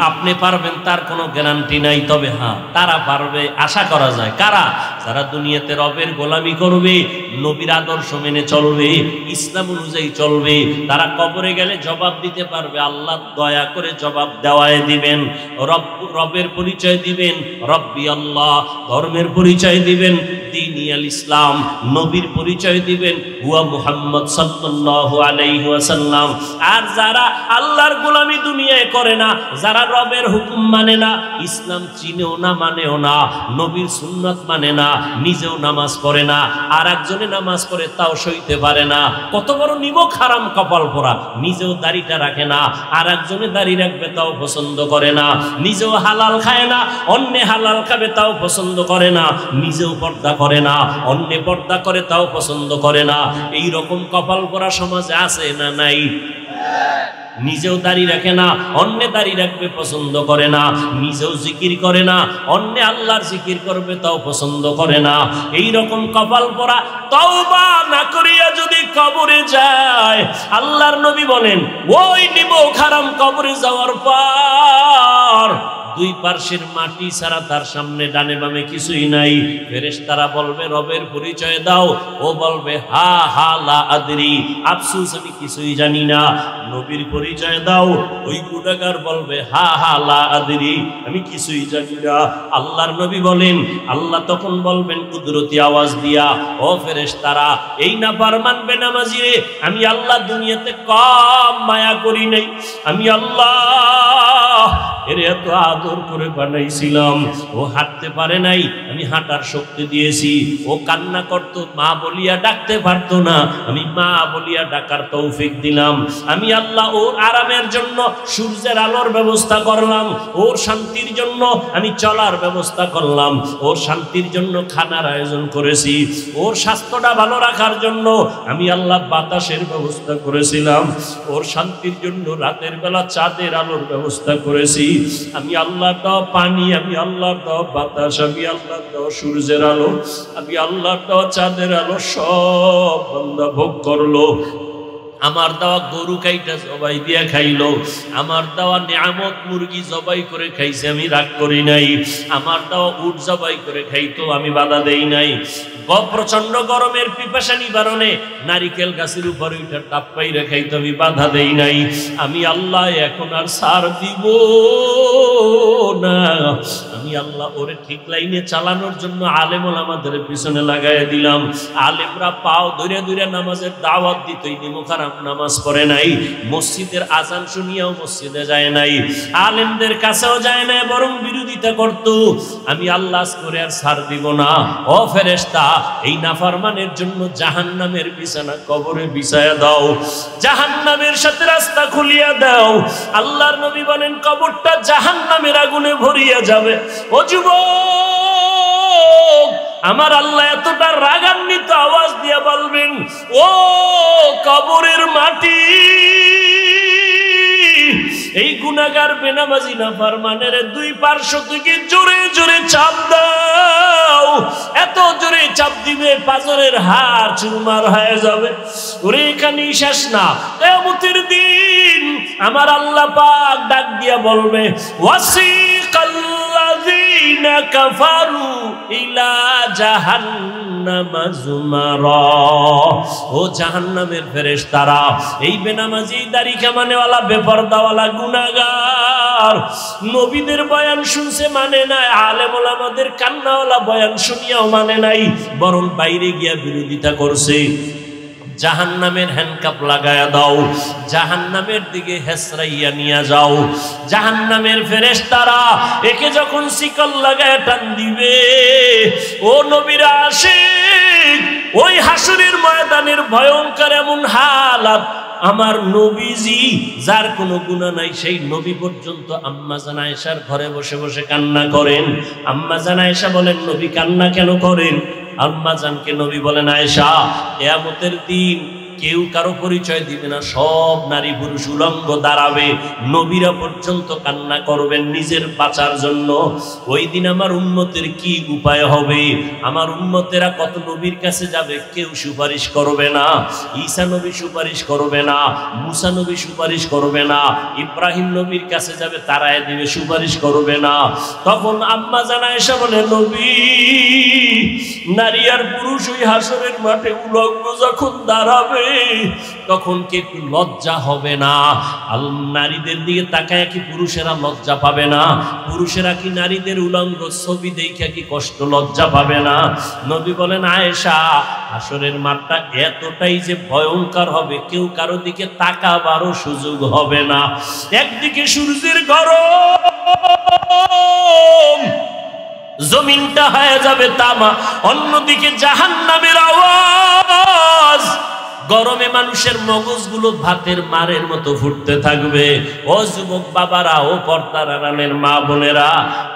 S1: আপনি পারবেন তার কোনো গ্যারান্টি নাই। তবে হ্যাঁ তারা পারবে, আশা করা যায়। কারা? যারা দুনিয়াতে রবের গোলামি করবে, নবীর আদর্শ মেনে চলবে, ইসলাম অনুযায়ী চলবে, তারা কবরে গেলে জবাব দিতে পারবে। আল্লাহ দয়া করে জবাব দেওয়ায় দিবেন। রবের পরিচয় দিবেন রব্বি আল্লাহ, ধর্মের পরিচয় দিবেন দীনি আল ইসলাম, নবীর পরিচয় দিবেন হুয়া মুহাম্মদ সাল্লাল্লাহু আলাইহি ওয়াসাল্লাম। আর যারা আল্লাহর গোলামি দুনিয়ায় করে না, যারা রবের হুকুম মানে না, ইসলাম চিনেও না মানেও না, নবীর সুন্নাত মানে না, নিজেও নামাজ পড়ে না, আর একজনে নামাজ পড়ে তাও সইতে পারে না, কত বড় নিমক হারাম কপাল পরা, নিজেও দাড়িটা রাখে না, আর একজনে দাড়ি রাখবে তাও পছন্দ করে না, নিজেও হালাল খায় না, অন্যে হালাল খাবে তাও পছন্দ করে না, নিজেও পর্দা করে না, অন্যে পর্দা করে তাও পছন্দ করে না। এই রকম কপাল পরা সমাজে আছে না নাই? নিজেও দাড়ি রাখে না, অন্য দাড়ি রাখবে পছন্দ করে না, নিজেও জিকির করে না, অন্য আল্লাহর জিকির করবে তাও পছন্দ করে না। এই রকম কপাল পরা তওবা না করিয়া যদি কবরে যায়, আল্লাহর নবী বলেন ওই নিমক হারাম কবরে যাওয়ার পর দুই পার্শ্বের মাটি ছাড়া তার সামনে ডানে বামে কিছুই নাই। ফেরেশতারা বলবে রবের পরিচয় দাও, ও বলবে হা হা লা আদরি, আফসোস আমি কিছুই জানি না। নবীর পরিচয় দাও, ওই গুনাহগার বলবে হা হা লা আদরি, আমি কিছুই জানি না। আল্লাহর নবী বলেন, আল্লাহ তখন বলবেন কুদরতি আওয়াজ দিয়া, ও ফেরেশতারা এই নাফরমান বেনামাজি রে আমি আল্লাহ দুনিয়াতে কম মায়া করি নাই, আমি আল্লাহ এর এত আদর করে বানাইছিলাম। ও হাঁটতে পারে নাই, আমি হাঁটার শক্তি দিয়েছি। ও কান্না করতো, মা বলিয়া ডাকতে পারতো না, আমি মা বলিয়া ডাকার তৌফিক দিলাম। আমি আল্লাহ ওর আরামের জন্য সূর্যের আলোর ব্যবস্থা করলাম, ওর শান্তির জন্য আমি চলার ব্যবস্থা করলাম, ওর শান্তির জন্য খানার আয়োজন করেছি, ওর স্বাস্থ্যটা ভালো রাখার জন্য আমি আল্লাহ বাতাসের ব্যবস্থা করেছিলাম, ওর শান্তির জন্য রাতের বেলা চাঁদের আলোর ব্যবস্থা করেছি। আমি আল্লাহ দাও পানি, আমি আল্লাহ দাও বাতাস, আমি আল্লাহ দাও সূর্যের আলো, আমি আল্লাহ দাও চাঁদের আলো, সব বান্দা ভোগ করলো। আমার দেওয়া গরু কাইটা জবাই দিয়া খাইলো, আমার দেওয়া নিয়ামত মুরগি জবাই করে খাইছে, আমি রাগ করি নাই। আমার দেওয়া উট জবাই করে খাইতো, আমি বাধা দেই নাই। প্রচন্ড গরমের পিপাসা নিবারণে নারিকেল গাছের উপরে উঠে টাপ পাইরে খাইতো, আমি বাধা দেই নাই। আমি আল্লাহ এখন আর ছাড় দিব না, আমি আল্লাহ ওরে ঠিক লাইনে চালানোর জন্য আলেম ওলামাদের পিছনে লাগাইয়া দিলাম। আলেমরা পাও ধরে ধরে নামাজের দাওয়াত দিত, মুখারাম নামাজ পড়ে নাই, মসজিদের আজান শুনিয়াও মসজিদে যায় নাই, আলেমদের কাছেও যায় নাই, বরং বিরোধিতা করত। আমি আল্লাহ করে আর ছাড় দিব না। ও ফেরেশতা এই নাফরমানের জন্য জাহান্নামের বিছানা কবরে বিছায়া দাও, জাহান্নামের সাথে রাস্তা খুলিয়া দাও। আল্লাহর নবী বলেন কবরটা জাহান্নামের আগুনে ভরিয়া যাবে। ও যুবক, আমার আল্লাহ এতটা রাগান্বিত আওয়াজ দিয়ে বলবেন, ও কবরের মাটি, এই গুনাহগার বেনামাজি নাফরমানের দুই পার্শ্ব থেকে জোরে জোরে চাপ দাও। এত জোরে চাপ দিবে পাজরের হাড় চুরমার হয়ে যাবে। ওরে এখানেই শেষ না, কিয়ামতের দিন আমার আল্লাহ পাক ডাক দিয়া বলবে, ওয়াসিকাল্লাযীনা কাফারু ইলা জাহান্নামা যুমারা। ও জাহান্নামের ফেরেশতারা, এই বেনামাজি দাড়ি কামানেওয়ালা বেপরদাওয়ালা গুনাহগার নবীদের বয়ান শুনছে মানে নাই, আলেম ওলামাদের কান্নাওয়ালা বয়ান শুনিয়াও মানে নাই, বরং বাইরে গিয়া বিরোধিতা করছে। জাহান্নামের হ্যান্ডকাপ লাগায়া দাও, জাহান্নামের দিকে হেসরাইয়া নিয়ে যাও। জাহান্নামের ফেরেশতারা একে যখন শিকল লাগায় টান দিবে, ও নবীরা আশিক, ওই হাসরের ময়দানের ভয়ঙ্কর এমন হালাত, আমার নবীজি যার কোনো গুনাহ নাই সেই নবী পর্যন্ত আম্মা জান আয়েশার ঘরে বসে বসে কান্না করেন। আম্মা জান আয়েশা বলেন, নবী কান্না কেন করেন? আম্মা জানকে নবী বলেন, আয়েশা কিয়ামতের দিন কেউ কারো পরিচয় দিবে না, সব নারী পুরুষ উলঙ্গ দাঁড়াবে, নবীরা পর্যন্ত কান্না করবেন নিজের বাঁচার জন্য। ওই দিন আমার উম্মতের কি উপায় হবে? আমার উম্মতেরা কত নবীর কাছে যাবে, কেউ সুপারিশ করবে না। ঈসা নবী সুপারিশ করবে না, মুসা নবী সুপারিশ করবে না, ইব্রাহিম নবীর কাছে যাবে তারাই দিবে, সুপারিশ করবে না। তখন আম্মা জান আয়েশা বলে, নবী, নারী আর পুরুষ ওই হাসরের মাঠে উলঙ্গ যখন দাঁড়াবে তখন কি একটু লজ্জা হবে না? নারীদের দিকে তাকায় কি পুরুষেরা লজ্জা পাবে না? পুরুষেরা কি নারীদের উলঙ্গ ছবি দেখে কি কষ্ট লজ্জা পাবে না? নবী বলেন, আয়েশা, হাসরের মাঠটা এতটাই যে ভয়ঙ্কর হবে, কেউ কারো দিকে তাকাবারও সুযোগ হবে না। একদিকে সূর্যের গরম, জমিনটা হয়ে যাবে তামা, অন্যদিকে জাহান্নামের আওয়াজ, গরমে মানুষের মগজগুলো ভাতের মারের মতো ফুটতে থাকবে। ও যুবক বাবারা, ও পর্দার আড়ালের মা বোনেরা,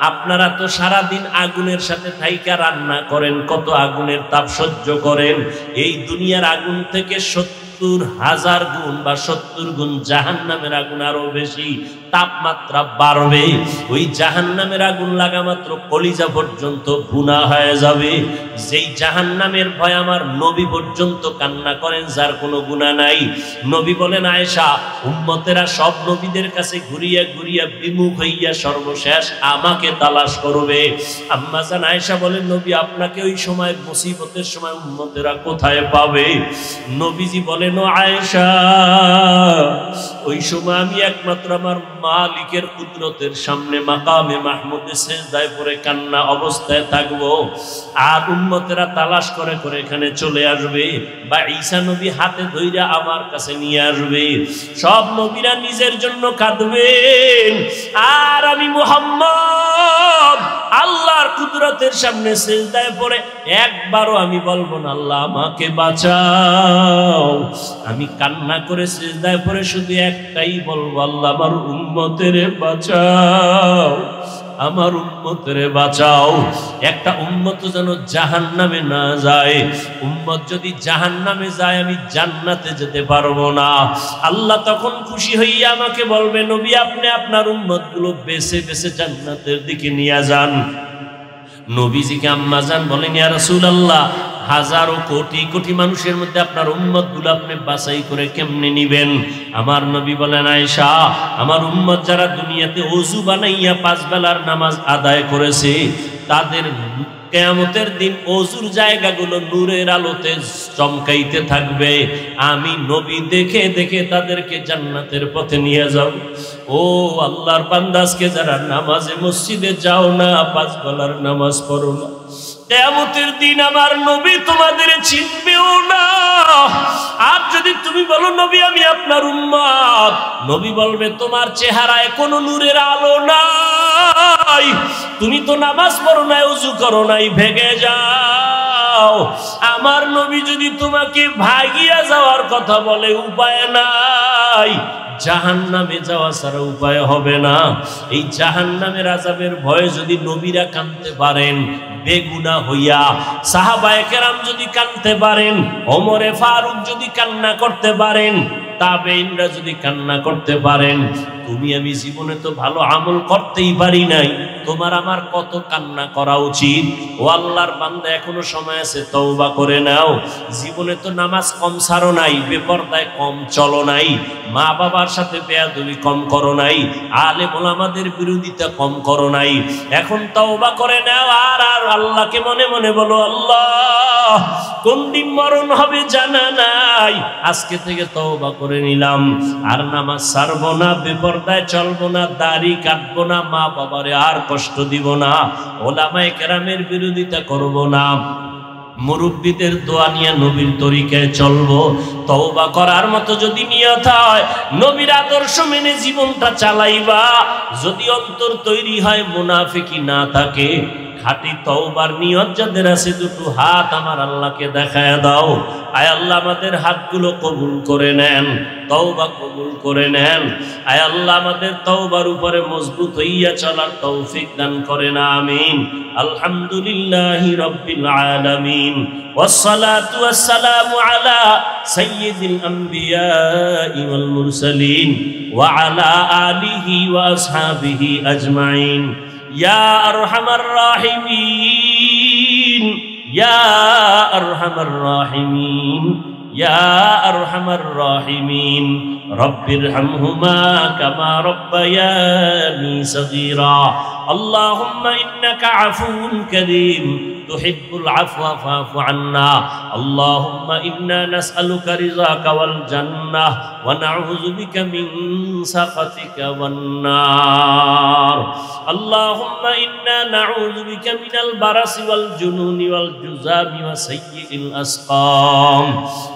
S1: আপনারা তো সারাদিন আগুনের সাথে থাইকা রান্না করেন, কত আগুনের তাপ সহ্য করেন। এই দুনিয়ার আগুন থেকে 70,000 গুণ বা 70 গুণ জাহান্নামের আগুন আরো বেশি তাপমাত্রা বাড়বে। ওই জাহান্নামের আগুন লাগা মাত্র কলিজা পর্যন্ত ভুনা হয়ে যাবে। যেই জাহান্নামের ভয় আমার নবী পর্যন্ত কান্না করেন, যার কোনো গুনাহ নাই। নবী বলেন, আয়েশা, উম্মতেরা সব নবীদের কাছে ঘুরিয়া ঘুরিয়া বিমুখ হইয়া সর্বশেষ আমাকে তালাশ করবে। আম্মা জান আয়েশা বলেন, নবী আপনাকে ওই সময় মুসিবতের সময় উম্মতেরা কোথায় পাবে? নবীজি বলেন, ও আয়েশা, ওই সময় আমি একমাত্র আমার মালিকের কুদরতের সামনে মাকামে মাহমুদে সিজদায় পড়ে কান্না অবস্থায় থাকবো, আর উম্মতেরা তালাশ করে করে এখানে চলে আসবে, বা ঈসা নবী হাতে ধইরা আমার কাছে নিয়ে আসবে। সব নবীরা নিজের জন্য কাঁদবেন, আর আমি মুহাম্মদ আল্লাহর কুদরতের সামনে সিজদায় পড়ে একবারও আমি বলবো না আল্লাহ আমাকে বাঁচাও। আমি কান্না করে সিজদায় পড়ে শুধু একটাই বলবো, আল্লাহ আমার উম্মতেরে বাঁচাও, আমার উম্মতরে বাঁচাও। একটা উম্মত যেন জাহান্নামে না যায়। উম্মত যদি জাহান্নামে যায় আমি জান্নাতে যেতে পারবো না। আল্লাহ তখন খুশি হইয়া আমাকে বলবে, নবী আপনি আপনার উম্মতগুলো বেছে বেছে জান্নাতের দিকে নিয়ে যান। নবীজিকে আম্মা জান বলেন, ইয়া রাসূলুল্লাহ, হাজারো কোটি কোটি মানুষের মধ্যে আপনার উম্মতগুলো আপনি বাছাই করে কেমনে নিবেন? আমার নবী বলেন, আয়েশা, আমার উম্মত যারা দুনিয়াতে ওযু বানাইয়া 5 বেলার নামাজ আদায় করেছে, তাদের কিয়ামতের দিন ওযুর জায়গাগুলো নূরের আলোতে চমকাইতে থাকবে। আমি নবী দেখে দেখে তাদেরকে জান্নাতের পথে নিয়ে যাব। ও আল্লাহর বান্দাসকে যারা নামাজে মসজিদে যাও না, 5 বেলার নামাজ পড়ো না, কিয়ামতের দিন আমার নবী তোমাদের চিনবেও না। আর যদি তুমি বলো নবী আমি আপনার উম্মত, নবী বলবে তোমার চেহারায় কোনো নূরের আলো নাই, তুমি তো নামাজ পড়ো নাই, ওযু করো নাই, ভেগে যাও। আমার নবী যদি তোমাকে ভাগিয়া যাওয়ার কথা বলে, উপায় নাই, জাহান্নামে যাওয়া ছাড়া উপায় হবে না। এই জাহান্নামের আযাবের ভয়ে যদি নবীরা কাঁদতে পারেন বেগুনাহ হইয়া, সাহাবায়ে কেরাম যদি কাঁদতে পারেন, ওমরে ফারুক যদি কান্না করতে পারেন, তাবেঈনরা যদি কান্না করতে পারেন, তুমি আমি জীবনে তো ভালো আমল করতেই পারি নাই, তোমার আমার কত কান্না করা উচিত। ও আল্লাহর বান্দা, এখনো সময় আছে, তওবা করে নাও। জীবনে তো নামাজ কম ছাড়ো নাই, বেপরদায় কম চলো নাই, মা বাবার সাথে বেয়াদবি কম করো নাই, আলেম ওলামাদের বিরোধিতা কম করো নাই। এখন তওবা করে নাও, আর আল্লাহকে মনে মনে বলো, আল্লাহ কোন দিন মরণ হবে জানা নাই, আজকে থেকে তওবা করে নিলাম, আর নামাজ ছাড়বো না, বেপরদায় চলবো না, দাড়ি কাটবো না, মা বাবারে আর কষ্ট দিব না, ওলামায়ে কেরামের বিরোধিতা করব না, মুরব্বীদের দোয়া নিয়ে নবীর তরিকায় চলবো। তওবা করার মতো যদি নিয়ত হয়, নবীর আদর্শ মেনে জীবনটা চালাইবা। যদি অন্তর তৈরি হয়, মুনাফিকি না থাকে, খাঁটি তওবার নিয়ত যাদের আছে, দুটো হাত আমার আল্লাহকে দেখায় দাও। আয় আল্লাহ আমাদের হাতগুলো কবুল করে নেন, তওবা কবুল করে নেন। আয় আল্লাহ আমাদের তওবার উপরে মজবুত হইয়া চলার তৌফিক দান করেন, আমিন। আলহামদুলিল্লাহি রাব্বিল আলামিন, ওয়াসসালাতু ওয়াসসালামু আলা সাইয়্যিদিল আমবিয়াই ওয়াল মুরসালিন ওয়া আলা আলিহি ওয়া আসহাবিহি আজমাইন। ইয়া আরহামার রাহিমিন, ইয়া আরহামার রাহিমিন, ইয়া আরহামার রাহিমিন, রব্বিরহামহুমা কামা রব্বায়ানি সগীরা। আল্লাহুম্মা ইন্নাকা আফুউন কারীম তুহিব্বুল আফওয়া ফা'ফু আন্না। আল্লাহুম্মা ইন্না নাসআলুকা রিযাকা ওয়াল জান্নাহ ওয়া নাউযু বিকা মিন সাখাতিকা ওয়ান নার। আল্লাহুম্মা ইন্না নাউযু বিকা মিনাল বারাসি ওয়াল জুনুনি ওয়াল জুযামি ওয়া সাইয়্যিল আসকাম।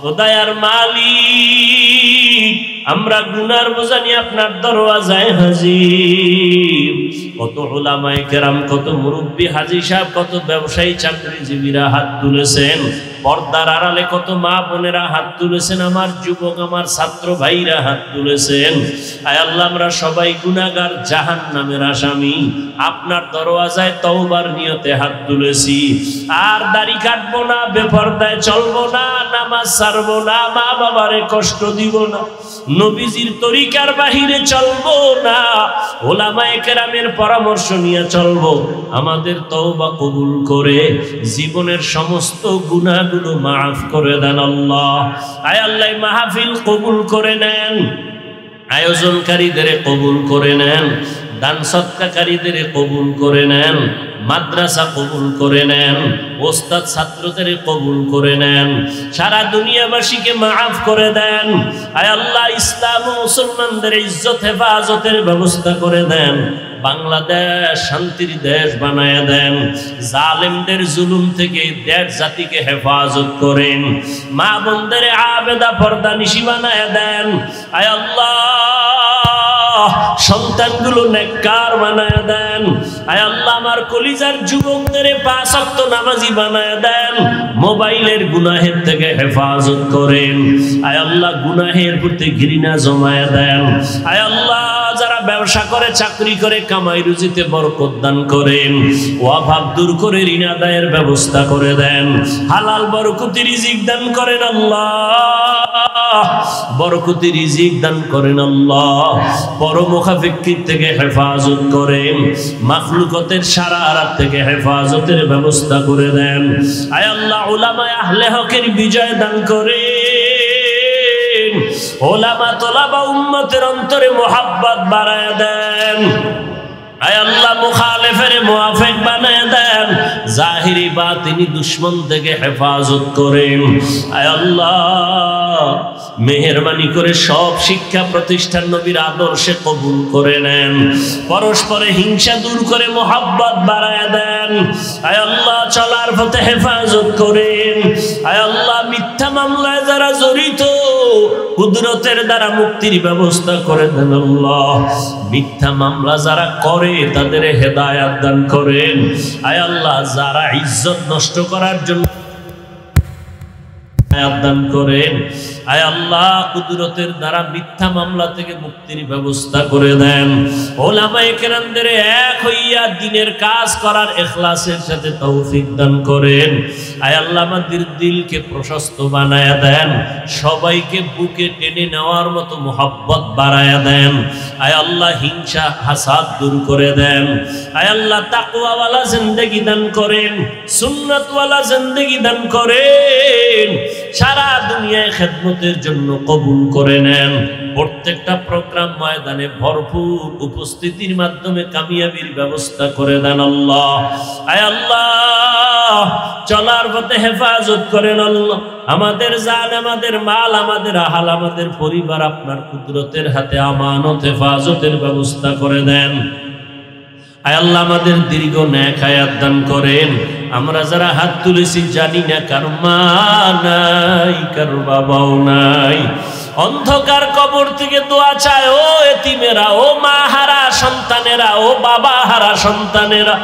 S1: ও দয়ার মালিক, আমরা গুনার বোঝা নিয়ে আপনার দরওয়াজায় হাজির। কত উলামায়ে কেরাম, কত মুরব্বী হাজী সাহেব, কত ব্যবসায়ী চাকরিজীবীরা হাত তুলেছেন, পর্দার আড়ালে কত মা বোনেরা হাত তুলেছেন, আমার যুবক আমার ছাত্র ভাইরা হাত তুলেছেন। আয় আল্লাহ, আমরা সবাই গুনাহগার, জাহান্নামের আসামি। আপনার দরওয়াজায় তওবার নিয়তে হাত তুলেছি। আর দাড়ি কাটবো না, বেপরদায় চলবো না, নামাজ ছাড়বো না, মা বাবারে কষ্ট দিব না, নবীজির তরিকার বাহিরে চলবো না, ওলামায়ে কেরামের পরামর্শ নিয়ে চলবো। আমাদের তওবা কবুল করে জীবনের সমস্ত গুনাহগুলো মাফ করে দেন আল্লাহ। আয় আল্লাহ, মাহফিল কবুল করে নেন, আয়োজনকারীদের কবুল করে নেন, দান সদকাকারীদের কবুল করে নেন, মাদ্রাসা কবুল করে নেন, ওস্তাদ ছাত্রদের কবুল করে নেন, সারা দুনিয়াবাসীকে মাফ করে দেন। আয় আল্লাহ, ইসলাম ও মুসলমানদের ইজ্জত হেফাজতের ব্যবস্থা করে দেন। বাংলাদেশ শান্তির দেশ বানায়া দেন। জালেমদের জুলুম থেকে দেশ জাতিকে হেফাজত করেন। মা বোনদের আবেদা পর্দা নিশি বানায়া দেন। আয় আল্লাহ, সন্তানগুলো নেককার বানায়া দেন। আয় আল্লাহ, আমার কলিজার যুবকদের 5 ওয়াক্ত নামাজি বানায়া দেন। মোবাইলের গুনাহের থেকে হেফাজত করেন। আয় আল্লাহ, গুনাহের প্রতি ঘৃণা জমায়া দেন। আয় আল্লাহ, যারা ব্যবসা করে, চাকরি করে, কামাই রুজিতে বরকত দান করেন। অভাব দূর করে ঋণ আদায়ের ব্যবস্থা করে দেন। হালাল বরকতি রিজিক দান করেন আল্লাহ, বরকতি রিজিক দান করেন আল্লাহ। পরমুখাফিকির থেকে হেফাজত করেন। মাখলুকতের শারারাত থেকে হেফাজতের ব্যবস্থা করে দেন। আয় আল্লাহ, উলামায়ে আহলে হকের বিজয় দান করেন। ওলামা তোলাবা উম্মতের অন্তরে মোহাব্বত বাড়ায় দেন। আয় আল্লাহ, মুখালেফের মুআফিক বানায় দেন। জাহিরি বাতিনি দুশমন থেকে হেফাজত করেন। আয় আল্লাহ, মেহেরবানি করে সব শিক্ষা প্রতিষ্ঠান নবীর আদর্শে কবুল করে নেন। পরস্পরে হিংসা দূর করে মোহাব্বত বাড়ায় দেন। আয় আল্লাহ, চলার পথে হেফাজত করেন। আয় আল্লাহ, মিথ্যা মামলায় যারা জড়িত, কুদরতের দ্বারা মুক্তির ব্যবস্থা করে দেন আল্লাহ। মিথ্যা মামলা যারা করে তাদের হেদায়েত দান করেন। আয় আল্লাহ, যারা ইজ্জত নষ্ট করার জন্য দান করেন। আয় আল্লাহ, কুদরতের দ্বারা মিথ্যা মামলা থেকে মুক্তির ব্যবস্থা করে দেন। ওলামায়ে কেরামদের এক হইয়া দ্বীনের কাজ করার ইখলাসের সাথে তৌফিক দান করেন। আয় আল্লাহ, আমাদের দিলকে প্রশস্ত বানায়া দেন। সবাইকে বুকে টেনে নেওয়ার মতো মোহাব্বত বাড়ায়া দেন। আয় আল্লাহ, হিংসা হাসাদ দূর করে দেন। আয় আল্লাহ, তাকওয়াওয়ালা জিন্দেগি দান করেন, সুন্নাতওয়ালা জিন্দেগি দান করেন। সারা দুনিয়ায় খেদমতের জন্য কবুল করে নেন। প্রত্যেকটা প্রোগ্রাম ময়দানে ভরপুর উপস্থিতির মাধ্যমে কামিয়াবির ব্যবস্থা করে দেন আল্লাহ। আয় আল্লাহ, চলার পথে হেফাজত করেন আল্লাহ। আমাদের জান, আমাদের মাল, আমাদের আহাল, আমাদের পরিবার আপনার কুদরতের হাতে আমানত হেফাজতের ব্যবস্থা করে দেন। আয় আল্লাহ, আমাদের দীর্ঘ নেক হায়াত দান করেন। আমরা যারা হাত তুলেছি জানি না কারো মা নাই, কারো বাবাও নাই। অন্ধকার কবর থেকে দোয়া চায় ও এতিমেরা, ও মা হারা সন্তানেরা, ও বাবা হারা সন্তানেরা।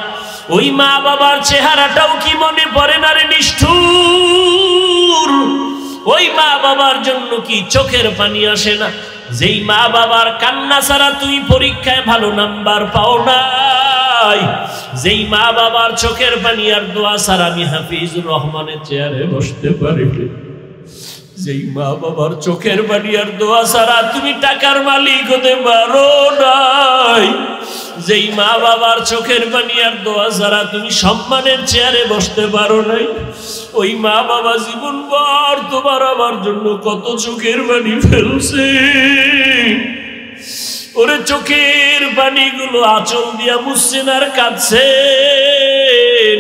S1: ওই মা বাবার চেহারাটাও কি মনে পড়ে না রে নিষ্ঠুর? ওই মা বাবার জন্য কি চোখের পানি আসে না? যেই মা বাবার কান্না ছাড়া তুই পরীক্ষায় ভালো নাম্বার পাও নাই, যেই মা বাবার চোখের পানি আর দোয়া ছাড়া আমি হাফিজুর রহমানের চেয়ারে বসতে পারি, যেই মা বাবার চোখের পানি আর দোয়া ছাড়া তুমি টাকার মালিক হতে পারো নাই, যেই মা বাবার চোখের পানি আর দোয়া ছাড়া তুমি সম্মানের চেয়ারে বসতে পারো নাই, ওই মা বাবা জীবনভর তোমার আমার জন্য কত চোখের পানি ফেলছে। ওরে চোখের পানিগুলো আঁচল দিয়া মুছছেন আর কাঁদছেন।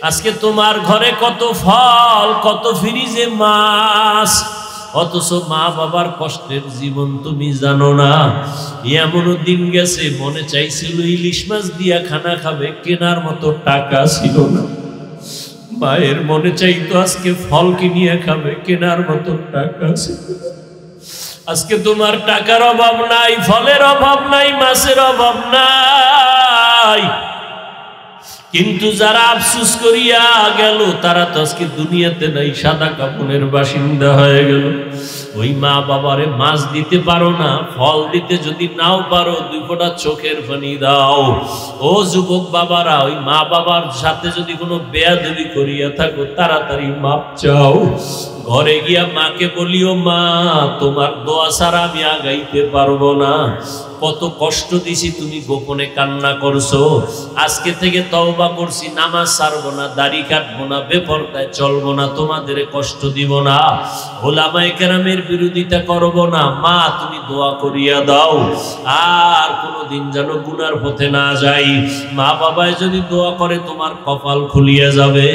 S1: আজকে তোমার ঘরে কত ফল, কত ফ্রিজে মাছ, অথচ মা বাবার কষ্টের জীবন তুমি জানো না। এমনও দিন গেছে মনে চাইছিল ইলিশ মাছ দিয়া খানা খাবে, কেনার মতো টাকা ছিল না। মায়ের মনে চাইতো আজকে ফল কিনিয়ে খাবে, কেনার মতো টাকা ছিল না। আজকে তোমার টাকার অভাব নাই, ফলের অভাব নাই, মাছের অভাব নাই, কিন্তু যারা আফসোস করিয়া গেল তারা তো আজকে দুনিয়াতে নাই, সাদা কাপড়ের বাসিন্দা হয়ে গেল। ওই মা বাবারে মাছ দিতে পারো না, ফল দিতে যদি নাও পারো 2 ফোঁটা চোখের পানি দাও। ও যুবক বাবারা, ওই মা বাবার সাথে যদি কোনো বেয়াদবি করিয়া থাকো তাড়াতাড়ি মাপ চাও। ঘরে গিয়া মাকে বলিও, মা তোমার দোয়া ছাড়া আমি আগাইতে পারবো না, কত কষ্ট দিছি, তুমি গোপনে কান্না করছো। আজকে থেকে তওবা করছি, নামাজ ছাড়বো না, দাড়ি কাটবো না, বেপরদায় চলবো না, তোমাদের কষ্ট দিব না, ওলামায়ে কেরামের বিরোধিতা করবো না। মা তুমি দোয়া করিয়া দাও, আর কোনোদিন যেন গুনার পথে না যাই। মা বাবায় যদি দোয়া করে তোমার কপাল খুলিয়া যাবে।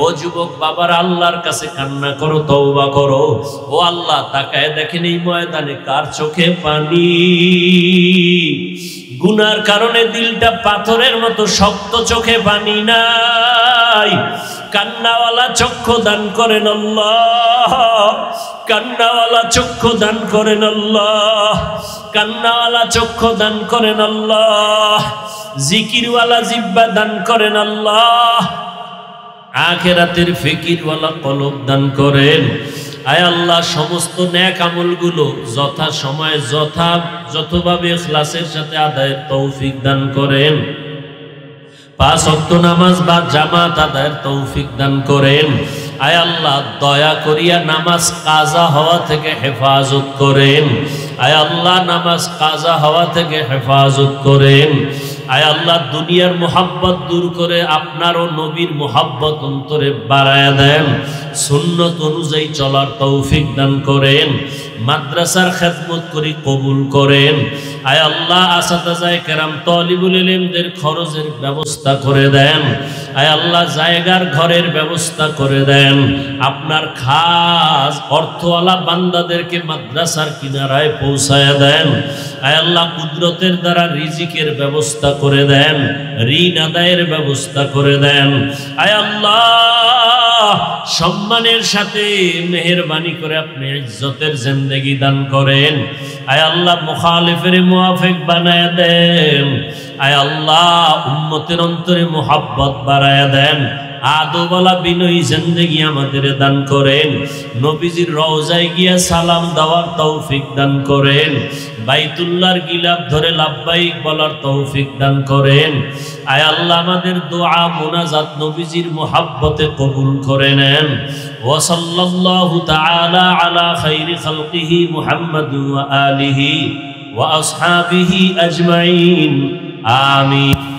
S1: ও যুবক বাবার, আল্লাহর কাছে কান্না করো, তওবা করো। ও আল্লাহ, তাকায় দেখেন এই ময়দানে কার চোখে পানি। গুনার কারণে দিলটা পাথরের মতো শক্ত, চোখে পানি নাই। কান্নাওয়ালা চক্ষু দান করেন আল্লাহ, কান্নাওয়ালা চক্ষু দান করেন আল্লাহ, কান্নাওয়ালা চক্ষু দান করেন আল্লাহ, জিকিরওয়ালা জিহ্বা দান করেন আল্লাহ, আখিরাতের ফিকিরওয়ালা কলব দান করেন। আয় আল্লাহ, সমস্ত নেক আমলগুলো যথা সময়ে যতভাবে ইখলাসের সাথে আদায়ের তৌফিক দান করেন। 5 ওয়াক্ত নামাজ বা জামাত আদায়ের তৌফিক দান করেন। আয় আল্লাহ, দয়া করিয়া নামাজ কাজা হওয়া থেকে হেফাজত করেন। আয় আল্লাহ, নামাজ কাজা হওয়া থেকে হেফাজত করেন। আয় আল্লাহ, দুনিয়ার মোহাব্বত দূর করে আপনার ও নবীর মোহাব্বত অন্তরে বাড়ায়া দেন। সুন্নত অনুযায়ী চলার তৌফিক দান করেন। মাদ্রাসার খেদমত করি কবুল করেন। আয় আল্লাহ, আসাতাজায়ে কেরাম তালিবুল ইলমদের খরচের ব্যবস্থা করে দেন। আয় আল্লাহ, জায়গার ঘরের ব্যবস্থা করে দেন। আপনার খাস অর্থওয়ালা বান্দাদেরকে মাদ্রাসার কিনারায় পৌঁছায়া দেন। আয় আল্লাহ, কুদরতের দ্বারা রিজিকের ব্যবস্থা করে দেন, ঋণ আদায়ের ব্যবস্থা করে দেন। আয় আল্লাহ, সম্মানের সাথে মেহেরবানি করে আপনি ইজ্জতের জিন্দেগি দান করেন। আয় আল্লাহ, মুখালিফের মুওয়াফিক বানায়া দেন। আয় আল্লাহ, উম্মতের অন্তরে মুহাব্বত বাড়ায়া দেন। আদবওয়ালা বিনয়ী জিন্দেগি আমাদের দান করেন। নবীজির রওজায় গিয়া সালাম দেওয়ার তৌফিক দান করেন। বাইতুল্লাহর গিলাফ ধরে লাব্বাইক বলার তৌফিক দান করেন। আয় আল্লাহ, আমাদের দোয়া মুনাজাত নবীজির মুহাব্বতে কবুল করে নেন। ওয়া সাল্লাল্লাহু তাআলা আলা খাইরি খালকিহি মুহাম্মাদ ওয়া আলিহি ওয়া আসহাবিহি আজমাইন। আমিন।